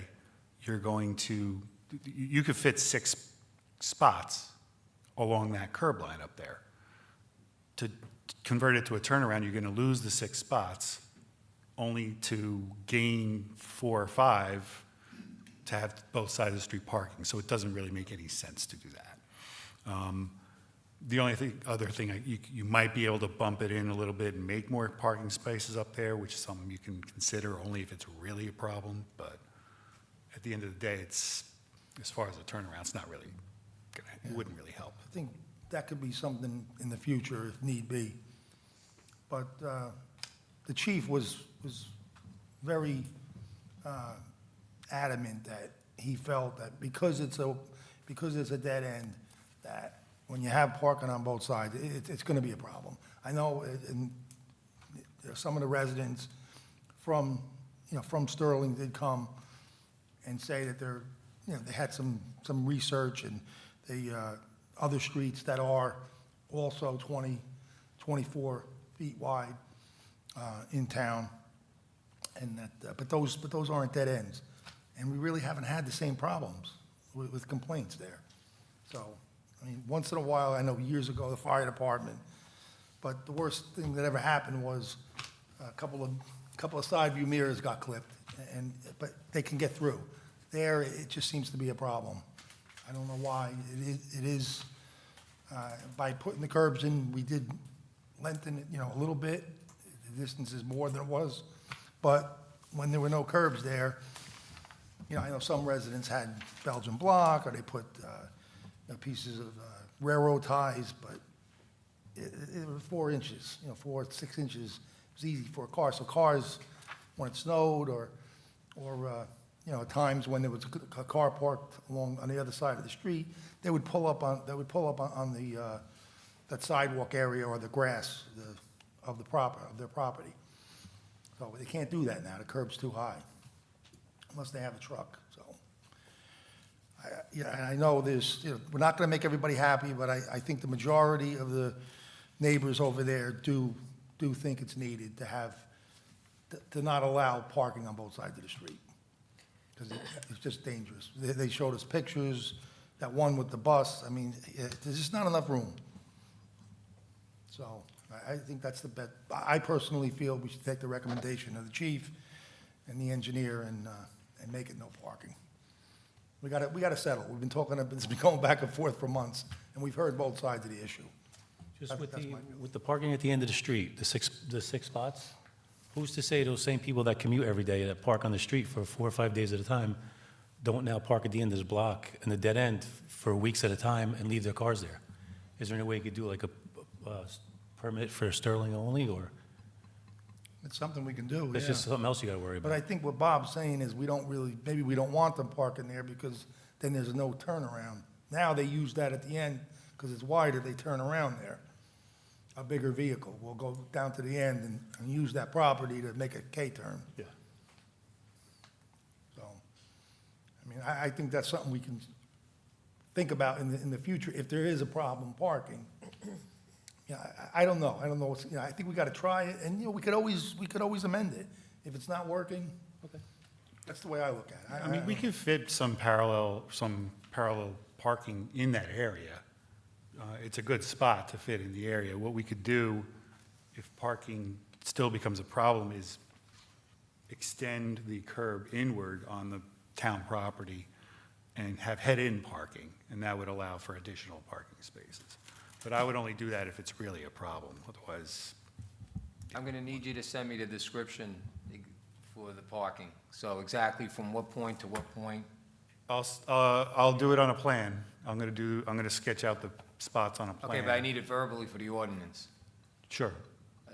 you're going to, you could fit 6 spots along that curb line up there. To convert it to a turnaround, you're going to lose the 6 spots, only to gain 4 or 5 to have both sides of the street parking. So it doesn't really make any sense to do that. The only other thing, you might be able to bump it in a little bit and make more parking spaces up there, which is something you can consider only if it's really a problem. But at the end of the day, it's, as far as a turnaround, it's not really it wouldn't really help. I think that could be something in the future if need be. But the chief was very adamant that he felt that because it's a dead end, that when you have parking on both sides, it's going to be a problem. I know some of the residents from Sterling did come and say that they had some research and other streets that are also 24 feet wide in town, and that but those aren't dead ends, and we really haven't had the same problems with complaints there. So, I mean, once in a while, I know years ago, the fire department, but the worst thing that ever happened was a couple of side view mirrors got clipped, but they can get through. There, it just seems to be a problem. I don't know why. It is by putting the curbs in, we did lengthen it, a little bit. The distance is more than it was, but when there were no curbs there, I know some residents had Belgian block, or they put pieces of railroad ties, but it was 4 inches, 4 to 6 inches. It was easy for a car. So cars, when it snowed, or at times when there was a car parked on the other side of the street, they would pull up on the that sidewalk area or the grass of their property. So they can't do that now. The curb's too high, unless they have a truck. So, and I know we're not going to make everybody happy, but I think the majority of the neighbors over there do think it's needed to not allow parking on both sides of the street, because it's just dangerous. They showed us pictures, that one with the bus. I mean, there's just not enough room. So I think that's the bet. I personally feel we should take the recommendation of the chief and the engineer and make it no parking. We got to settle. We've been talking, it's been going back and forth for months, and we've heard both sides of the issue. Just with the parking at the end of the street, the six spots, who's to say those same people that commute every day, that park on the street for 4 or 5 days at a time, don't now park at the end of this block in the dead end for weeks at a time and leave their cars there? Is there any way you could do like a permit for Sterling only, or It's something we can do, it's yeah. just something else you gotta worry But about? I think what Bob's saying is maybe we don't want them parking there because then there's no turnaround. Now they use that at the end because it's wider, they turn around there. A bigger vehicle will go down to the end and use that property to make a K-turn. Yeah. So, I mean, I think that's something we can think about in the future if there is a problem parking. I don't know. I don't know. I think we got to try it, and we could always amend it if it's not working. That's the way I look at it. I mean, we can fit some parallel parking in that area. It's a good spot to fit in the area. What we could do, if parking still becomes a problem, is extend the curb inward on the town property and have head-in parking, and that would allow for additional parking spaces. But I would only do that if it's really a problem, otherwise, I'm going to need you to send me the description for the parking. So exactly from what point to what point? I'll do it on a plan. I'm gonna sketch out the spots on a plan. Okay, but I need it verbally for the ordinance. Sure.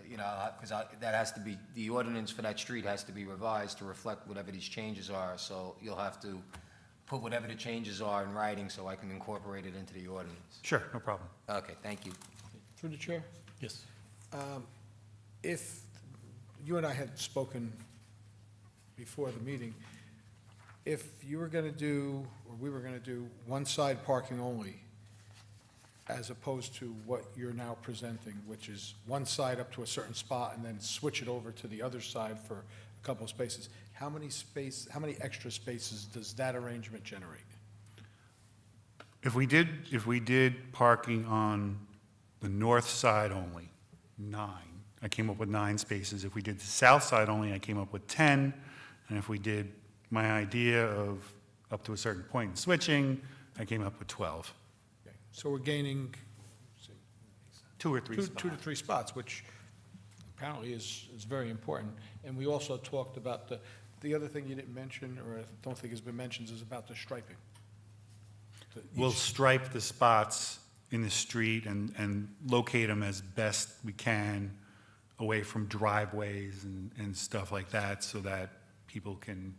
You know, because that has to be, the ordinance for that street has to be revised to reflect whatever these changes are. So you'll have to put whatever the changes are in writing so I can incorporate it into the ordinance. Sure, no problem. Okay, thank you. Through the chair, Yes. if you and I had spoken before the meeting, if you were going to do, or we were going to do one-side parking only, as opposed to what you're now presenting, which is one side up to a certain spot and then switch it over to the other side for a couple of spaces, how many extra spaces does that arrangement generate? If we did parking on the north side only, 9. I came up with 9 spaces. If we did the south side only, I came up with 10. And if we did my idea of up to a certain point and switching, I came up with 12. Okay, so we're gaining 2 or 3 two spots. to 3 spots, which apparently is very important. And we also talked about the other thing you didn't mention, or I don't think has been mentioned, is about the striping. We'll stripe the spots in the street and locate them as best we can away from driveways and stuff like that, so that people can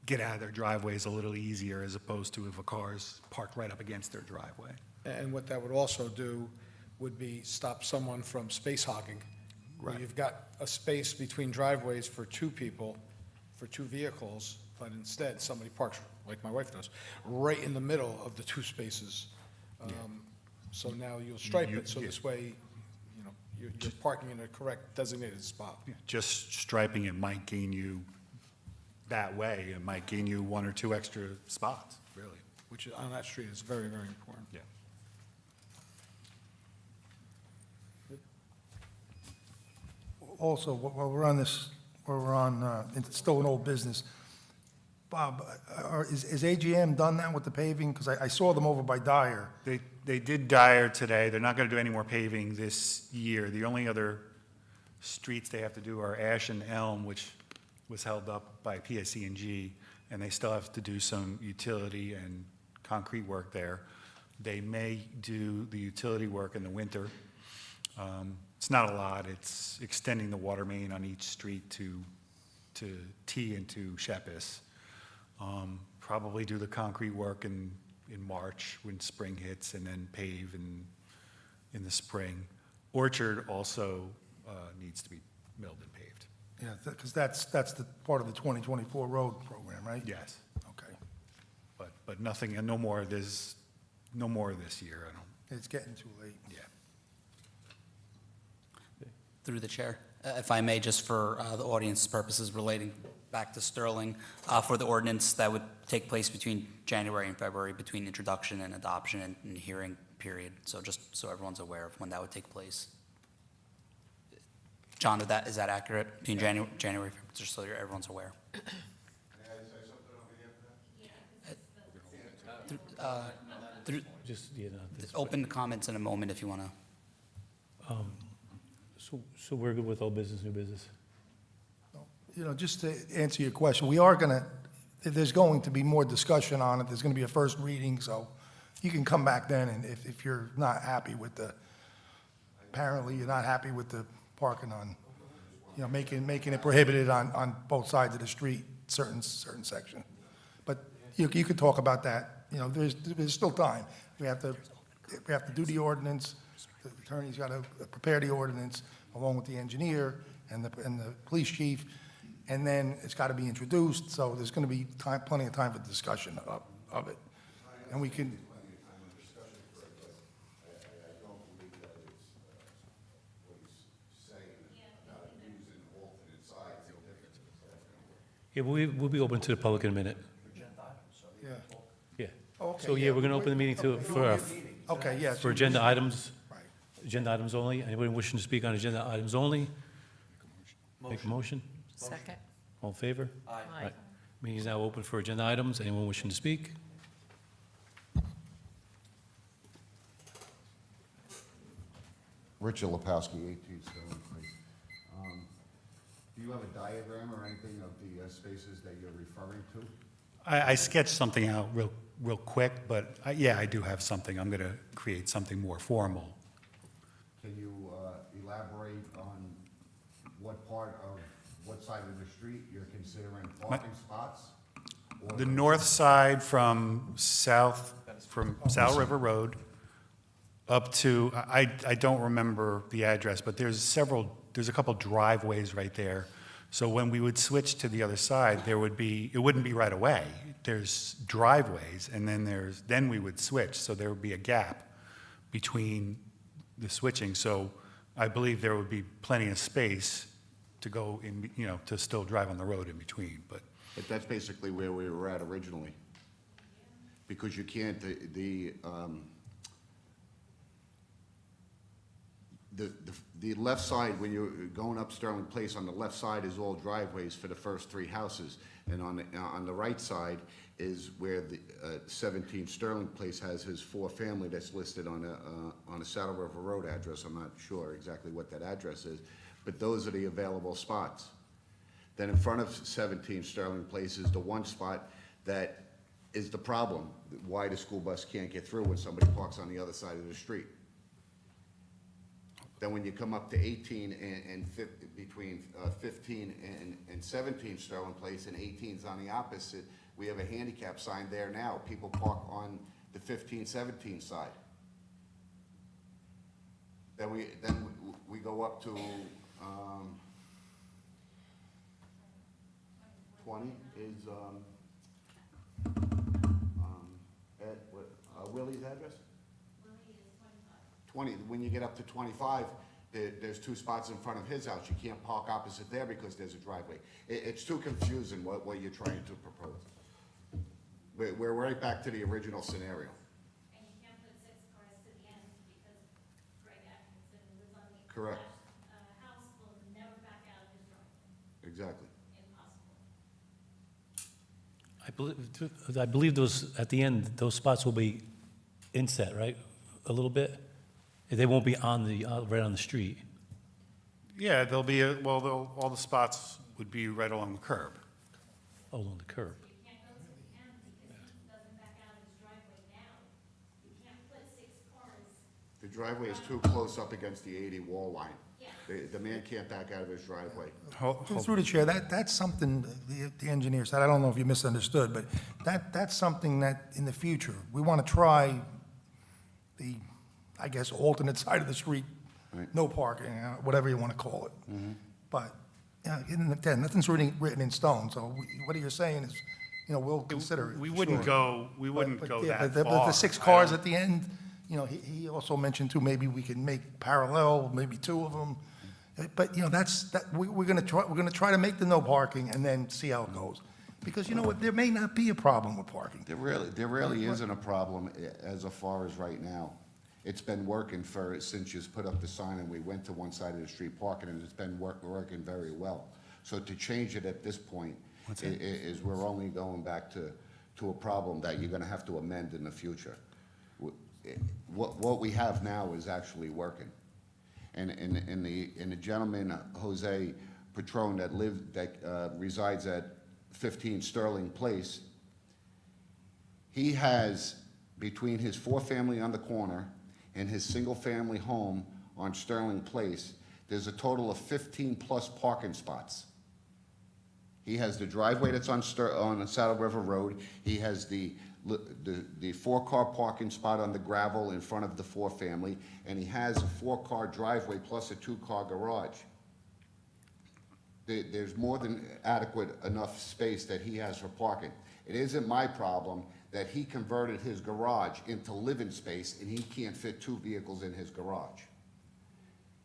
get out of their driveways a little easier, as opposed to if a car's parked right up against their driveway. And what that would also do would be stop someone from space hogging. Where Right. you've got a space between driveways for 2 people, for 2 vehicles, but instead somebody parks, like my wife does, right in the middle of the 2 spaces. So now you'll stripe it, so this way, you know, you're parking in a correct designated spot. Just striping it might gain you that way, it might gain you 1 or 2 extra spots, really. Which on that street is very, very important. Yeah. Also, while we're on this, it's still an old business. Bob, is AGM done now with the paving? Because I saw them over by Dyer. They did Dyer today. They're not going to do any more paving this year. The only other streets they have to do are Ash and Elm, which was held up by PSE&G, and they still have to do some utility and concrete work there. They may do the utility work in the winter. It's not a lot. It's extending the water main on each street to T and to Shepis. Probably do the concrete work in March when spring hits, and then pave in the spring. Orchard also needs to be milled and paved. Yeah, because that's the part of the 2024 road program, right? Yes, Okay. but nothing, and no more this year, I don't, It's getting too late. yeah. Through the chair, if I may, just for the audience purposes relating back to Sterling, for the ordinance that would take place between January and February, between introduction and adoption and hearing period. So just so everyone's aware of when that would take place. John, is that accurate? Between January, just so everyone's aware. Just, you know, Open comments in a moment if you want to. so we're good with old business, new business? You know, just to answer your question, there's going to be more discussion on it. There's going to be a first reading, so you can come back then, and if you're not happy with apparently you're not happy with the parking on, you know, making it prohibited on both sides of the street, certain section. But you could talk about that. You know, there's still time. We have to do the ordinance. The attorney's got to prepare the ordinance along with the engineer and the police chief, and then it's got to be introduced. So there's going to be plenty of time for discussion of it, and we can. Yeah, we'll be open to the public in a minute. Yeah. Yeah. Okay, So, yeah, we're going to open the meeting Okay, yes. for agenda items, Right. agenda items only. Anybody wishing to speak on agenda items only? Make a motion. Second. All in favor? Aye. Meeting is now open for agenda items. Anyone wishing to speak? Richard Lepowski, 18 Sterling Place. Do you have a diagram or anything of the spaces that you're referring to? I sketched something out real quick, but yeah, I do have something. I'm going to create something more formal. Can you elaborate on what part of, what side of the street you're considering parking spots? Or The north side from South River Road up to, I don't remember the address, but there's a couple driveways right there. So when we would switch to the other side, it wouldn't be right away. There's driveways, and then we would switch, so there would be a gap between the switching. So I believe there would be plenty of space to go in, to still drive on the road in between, but. But that's basically where we were at originally. Because you can't, the left side, when you're going up Sterling Place, on the left side is all driveways for the first three houses. And on the right side is where the 17 Sterling Place has his four-family that's listed on a Saddle River Road address. I'm not sure exactly what that address is, but those are the available spots. Then in front of 17 Sterling Place is the one spot that is the problem, why the school bus can't get through when somebody parks on the other side of the street. Then when you come up to 18 between 15 and 17 Sterling Place, and 18's on the opposite, we have a handicap sign there now. People park on the 15, 17 side. Then we go up to 20 is Willie's address? 20, when you get up to 25, there's two spots in front of his house. You can't park opposite there because there's a driveway. It's too confusing what you're trying to propose. We're right back to the original scenario. And you can't put 6 cars to the end because Greg Atkinson lives on the Correct. house, will never back out of his driveway. Exactly. Impossible. I believe those, at the end, those spots will be inset, right? A little bit? They won't be right on the street. Yeah, there'll be, all the spots would be right along the curb. Oh, along the curb. You can't go to the end because he doesn't back out of his driveway now. You can't put 6 cars. The driveway is too close up against the 80 wall line. The man can't back out of his driveway. Through the chair, that's something the engineer said, I don't know if you misunderstood, but that's something that in the future, we want to try the, I guess, alternate side of the street, Right. no parking, whatever you want to call it. But, again, nothing's written in stone, so what you're saying is, we'll consider it. We for wouldn't sure. go, Yeah, that but far. the 6 cars at the end, he also mentioned too, maybe we can make parallel, maybe 2 of them. But, we're going to try to make the no parking and then see how it goes. Because you know what, there may not be a problem with parking. There really isn't a problem as far as right now. It's been working since you put up the sign and we went to one side of the street parking, and it's been working very well. So to change it at this point is we're only going back to a problem that you're gonna have to amend in the future. What we have now is actually working. And the gentleman, Jose Patron, that resides at 15 Sterling Place, he has, between his 4-family on the corner and his single-family home on Sterling Place, there's a total of 15-plus parking spots. He has the driveway that's on Saddle River Road. He has the 4-car parking spot on the gravel in front of the 4-family, and he has a 4-car driveway plus a 2-car garage. There's more than adequate enough space that he has for parking. It isn't my problem that he converted his garage into living space and he can't fit 2 vehicles in his garage.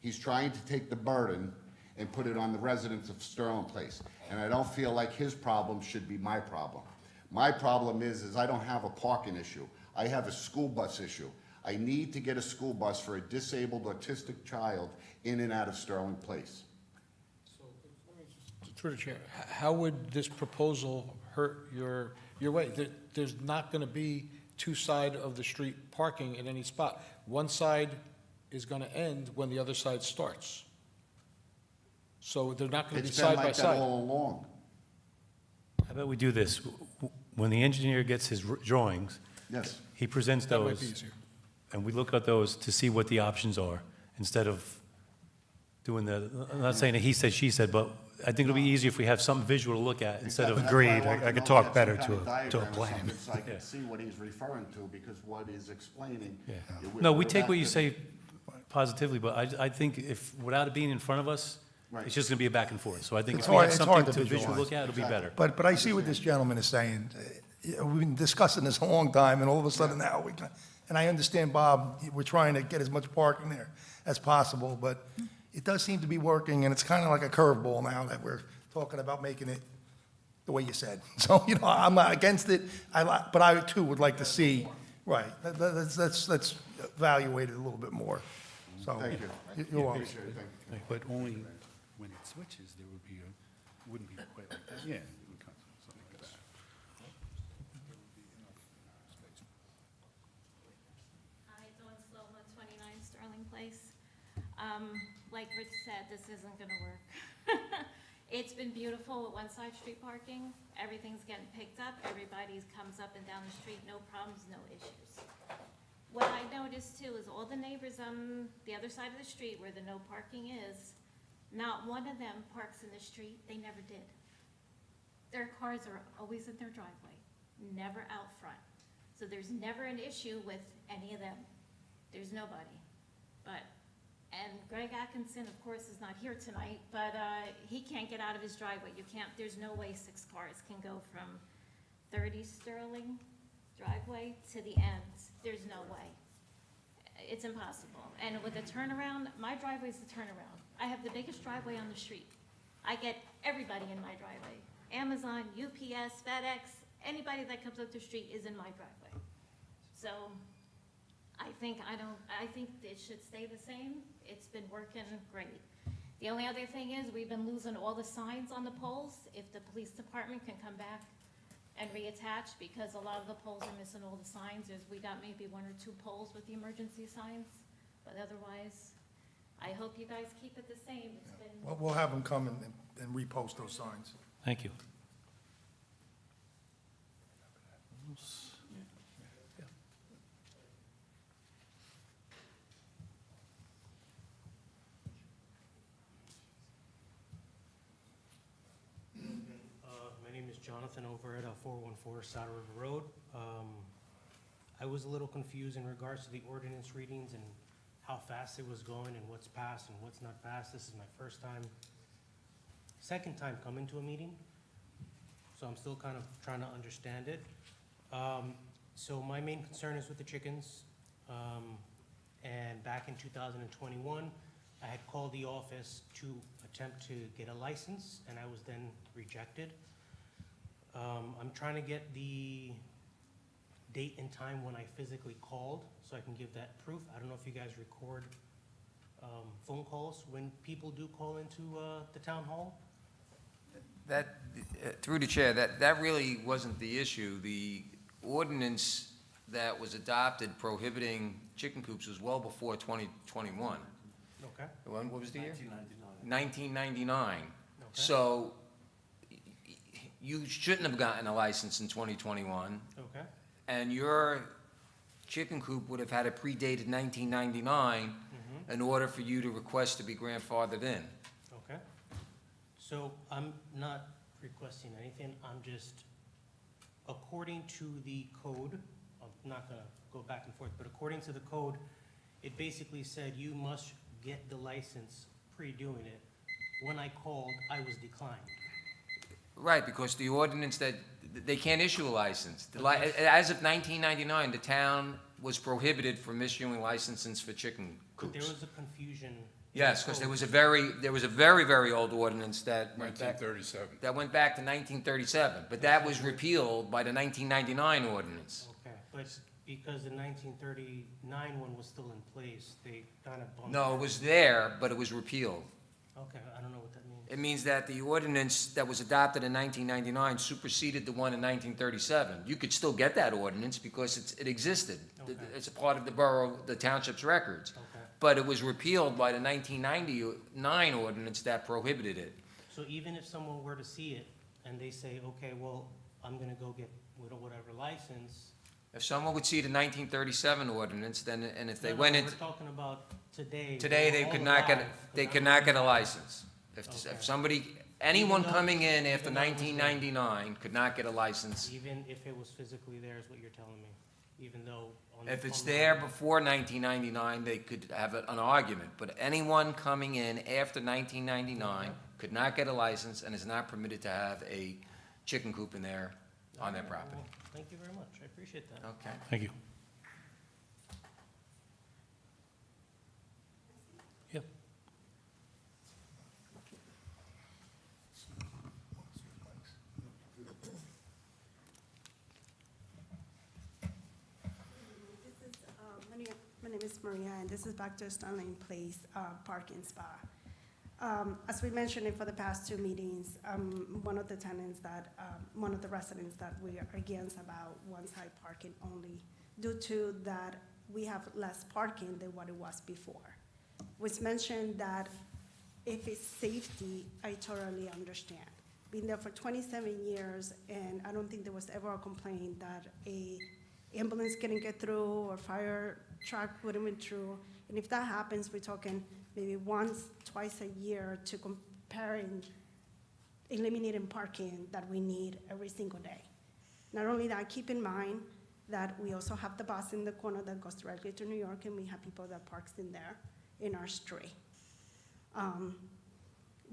He's trying to take the burden and put it on the residents of Sterling Place. And I don't feel like his problem should be my problem. My problem is I don't have a parking issue. I have a school bus issue. I need to get a school bus for a disabled autistic child in and out of Sterling Place. Through the chair, how would this proposal hurt your way? There's not going to be two side of the street parking at any spot. One side is going to end when the other side starts. So they're not going to be It's been side by like that side. all along. How about we do this? When the engineer gets his drawings, Yes. he presents That might those. be easier. And we look at those to see what the options are, instead of doing the, I'm not saying a he said, she said, but I think it'll be easier if we have something visual to look at, instead of, That's Agreed. why wanted I to could know talk if better some to kind of a diagram or plan. something So I Yeah. could see what he's referring to, because what he's explaining. yeah. it- No, we we're take not what you gonna- say positively, but I think if, without it being in front of us, Right. it's just gonna be a back and forth. So I think It's if we have hard to something to visualize. visually look at, it'll be better. But I see what this gentleman is saying. We've been discussing this a long time, and all of a sudden now, and I understand, Bob, we're trying to get as much parking there as possible, but it does seem to be working, and it's kind of like a curveball now that we're talking about making it the way you said. So, I'm not against it, but I too would like to see, right, let's evaluate it a little bit more. So, Thank you. you're welcome. Appreciate it, thank you. But only when it switches, there would be wouldn't be quite like that. Yeah. Something like that. Hi, Dawn Slow, 129 Sterling Place. Like Rich said, this isn't gonna work. It's been beautiful with one-side street parking. Everything's getting picked up. Everybody comes up and down the street, no problems, no issues. What I noticed too is all the neighbors on the other side of the street where the no parking is, not one of them parks in the street. They never did. Their cars are always in their driveway, never out front. So there's never an issue with any of them. There's nobody. And Greg Atkinson, of course, is not here tonight, but he can't get out of his driveway. There's no way 6 cars can go from 30 Sterling driveway to the end. There's no way. It's impossible. And with a turnaround, my driveway's the turnaround. I have the biggest driveway on the street. I get everybody in my driveway. Amazon, UPS, FedEx, anybody that comes up the street is in my driveway. So I think it should stay the same. It's been working great. The only other thing is, we've been losing all the signs on the poles. If the police department can come back and reattach, because a lot of the poles are missing all the signs. We got maybe 1 or 2 poles with the emergency signs, but otherwise, I hope you guys keep it the same. It's been. We'll have them come and repost those signs. Thank you. My name is Jonathan over at 414 Saddle River Road. I was a little confused in regards to the ordinance readings and how fast it was going and what's passed and what's not passed. This is my second time coming to a meeting, so I'm still kind of trying to understand it. So my main concern is with the chickens. And back in 2021, I had called the office to attempt to get a license, and I was then rejected. I'm trying to get the date and time when I physically called, so I can give that proof. I don't know if you guys record phone calls when people do call into the town hall. That, through the chair, that really wasn't the issue. The ordinance that was adopted prohibiting chicken coops was well before 2021. Okay. What was the year? 1999. Okay. So you shouldn't have gotten a license in 2021, Okay. and your chicken coop would have had it predated 1999 in order for you to request to be grandfathered in. Okay. So I'm not requesting anything, I'm just, according to the code, I'm not gonna go back and forth, but according to the code, it basically said you must get the license pre-doing it. When I called, I was declined. Right, because the ordinance that, they can't issue a license. As of 1999, the town was prohibited from issuing licenses for chicken But there coops. was a confusion Yes, because there was a very, very old ordinance that went back, 1937. that went back to 1937, but that was repealed by the 1999 ordinance. Okay, but because the 1939 one was still in place, they kind of bumped. No, it was there, but it was repealed. Okay, I don't know what that means. It means that the ordinance that was adopted in 1999 superseded the one in 1937. You could still get that ordinance because it existed. Okay. It's a part of the borough, the township's records. Okay. But it was repealed by the 1999 ordinance that prohibited it. So even if someone were to see it and they say, okay, well, I'm gonna go get whatever license. If someone would see the 1937 ordinance, then, and if they No, no, went We're into, talking about today. today, they all could not get, alive, they 'cause could I'm not get a alive. license. If Okay. somebody, anyone Even though- coming in after even though it was there. 1999 could not get a license. Even if it was physically there is what you're telling me, even though. If it's online- there before 1999, they could have an argument, but anyone coming in after 1999 could not get a license and is not permitted to have a chicken coop in there on their property. Well, thank you very much, I appreciate that. Okay. Thank you. Yep. My name is Maria, and this is back to Sterling Place parking spot. As we mentioned it for the past two meetings, one of the tenants that, one of the residents that we are against about one-side parking only, due to that we have less parking than what it was before. Was mentioned that if it's safety, I totally understand. Been there for 27 years, and I don't think there was ever a complaint that a ambulance couldn't get through or fire truck wouldn't get through. And if that happens, we're talking maybe once, twice a year to comparing, eliminating parking that we need every single day. Not only that, keep in mind that we also have the bus in the corner that goes directly to New York, and we have people that parks in there in our street.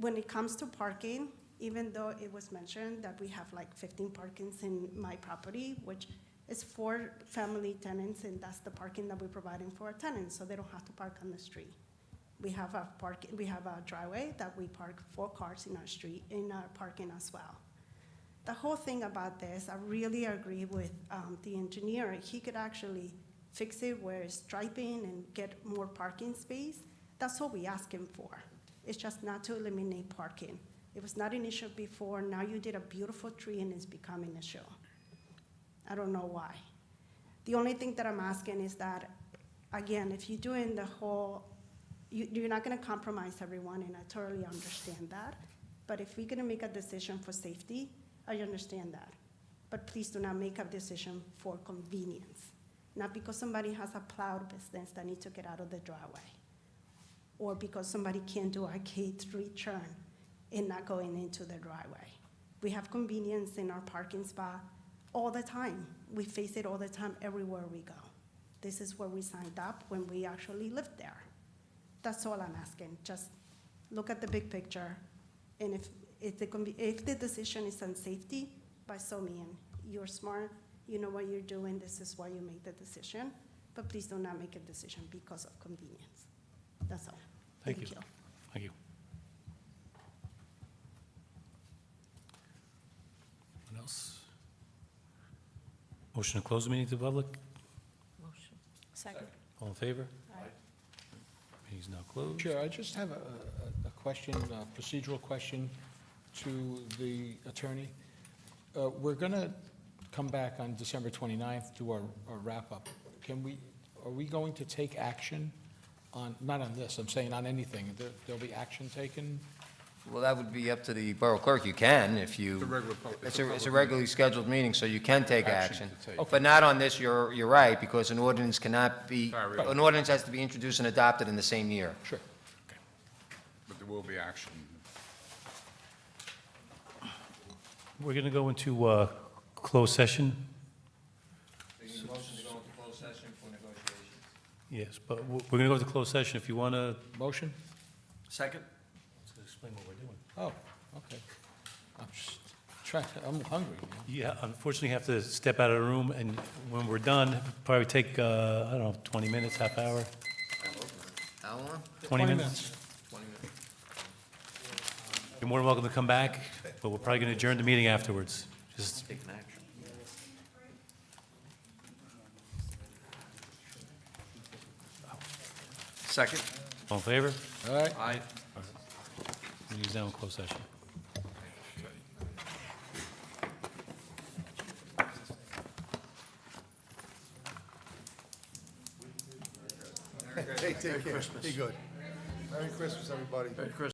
When it comes to parking, even though it was mentioned that we have like 15 parkings in my property, which is 4 family tenants, and that's the parking that we're providing for our tenants, so they don't have to park on the street. We have a driveway that we park 4 cars in our street, in our parking as well. The whole thing about this, I really agree with the engineer. He could actually fix it where it's striping and get more parking space. That's all we ask him for. It's just not to eliminate parking. It was not an issue before. Now you did a beautiful tree and it's becoming an issue. I don't know why. The only thing that I'm asking is that, again, if you're doing the whole, you're not gonna compromise everyone, and I totally understand that. But if we're gonna make a decision for safety, I understand that. But please do not make a decision for convenience. Not because somebody has a plowed business that needs to get out of the driveway, or because somebody can't do a K3 turn and not going into the driveway. We have convenience in our parking spot all the time. We face it all the time everywhere we go. This is where we signed up when we actually lived there. That's all I'm asking. Just look at the big picture, and if the decision is on safety, by so means, you're smart, you know what you're doing, this is why you make the decision, but please do not make a decision because of convenience. That's all. Thank you. Thank you. What else? Motion to close the meeting to the public? Motion. Second. All in favor? Aye. Meeting's now closed. Chair, I just have a question, a procedural question to the attorney. We're going to come back on December 29th to our wrap-up. Are we going to take action on, not on this, I'm saying on anything, there'll be action taken? Well, that would be up to the borough clerk. You can, if you. It's a regular It's a public regularly scheduled meeting, so you can take action. to take. But not on this, you're right, because an ordinance cannot be, Carry on. an ordinance has to be introduced and adopted in the same year. Sure. But there will be action. We're going to go into closed session. Motion to go into closed session for negotiations. Yes, but we're going to go into closed session. If you want to Motion? Second? explain what we're doing. Oh, okay. I'm just trying, I'm hungry. Yeah, unfortunately, you have to step out of the room, and when we're done, probably take, I don't know, 20 minutes, half hour, How long? 20 minutes? You're more than welcome to come back, but we're probably going to adjourn the meeting afterwards. Just Take an action. Second. all in favor? All right? Aye. Meeting's now in closed session. Take care. Be good. Merry Christmas, everybody. Merry Christmas.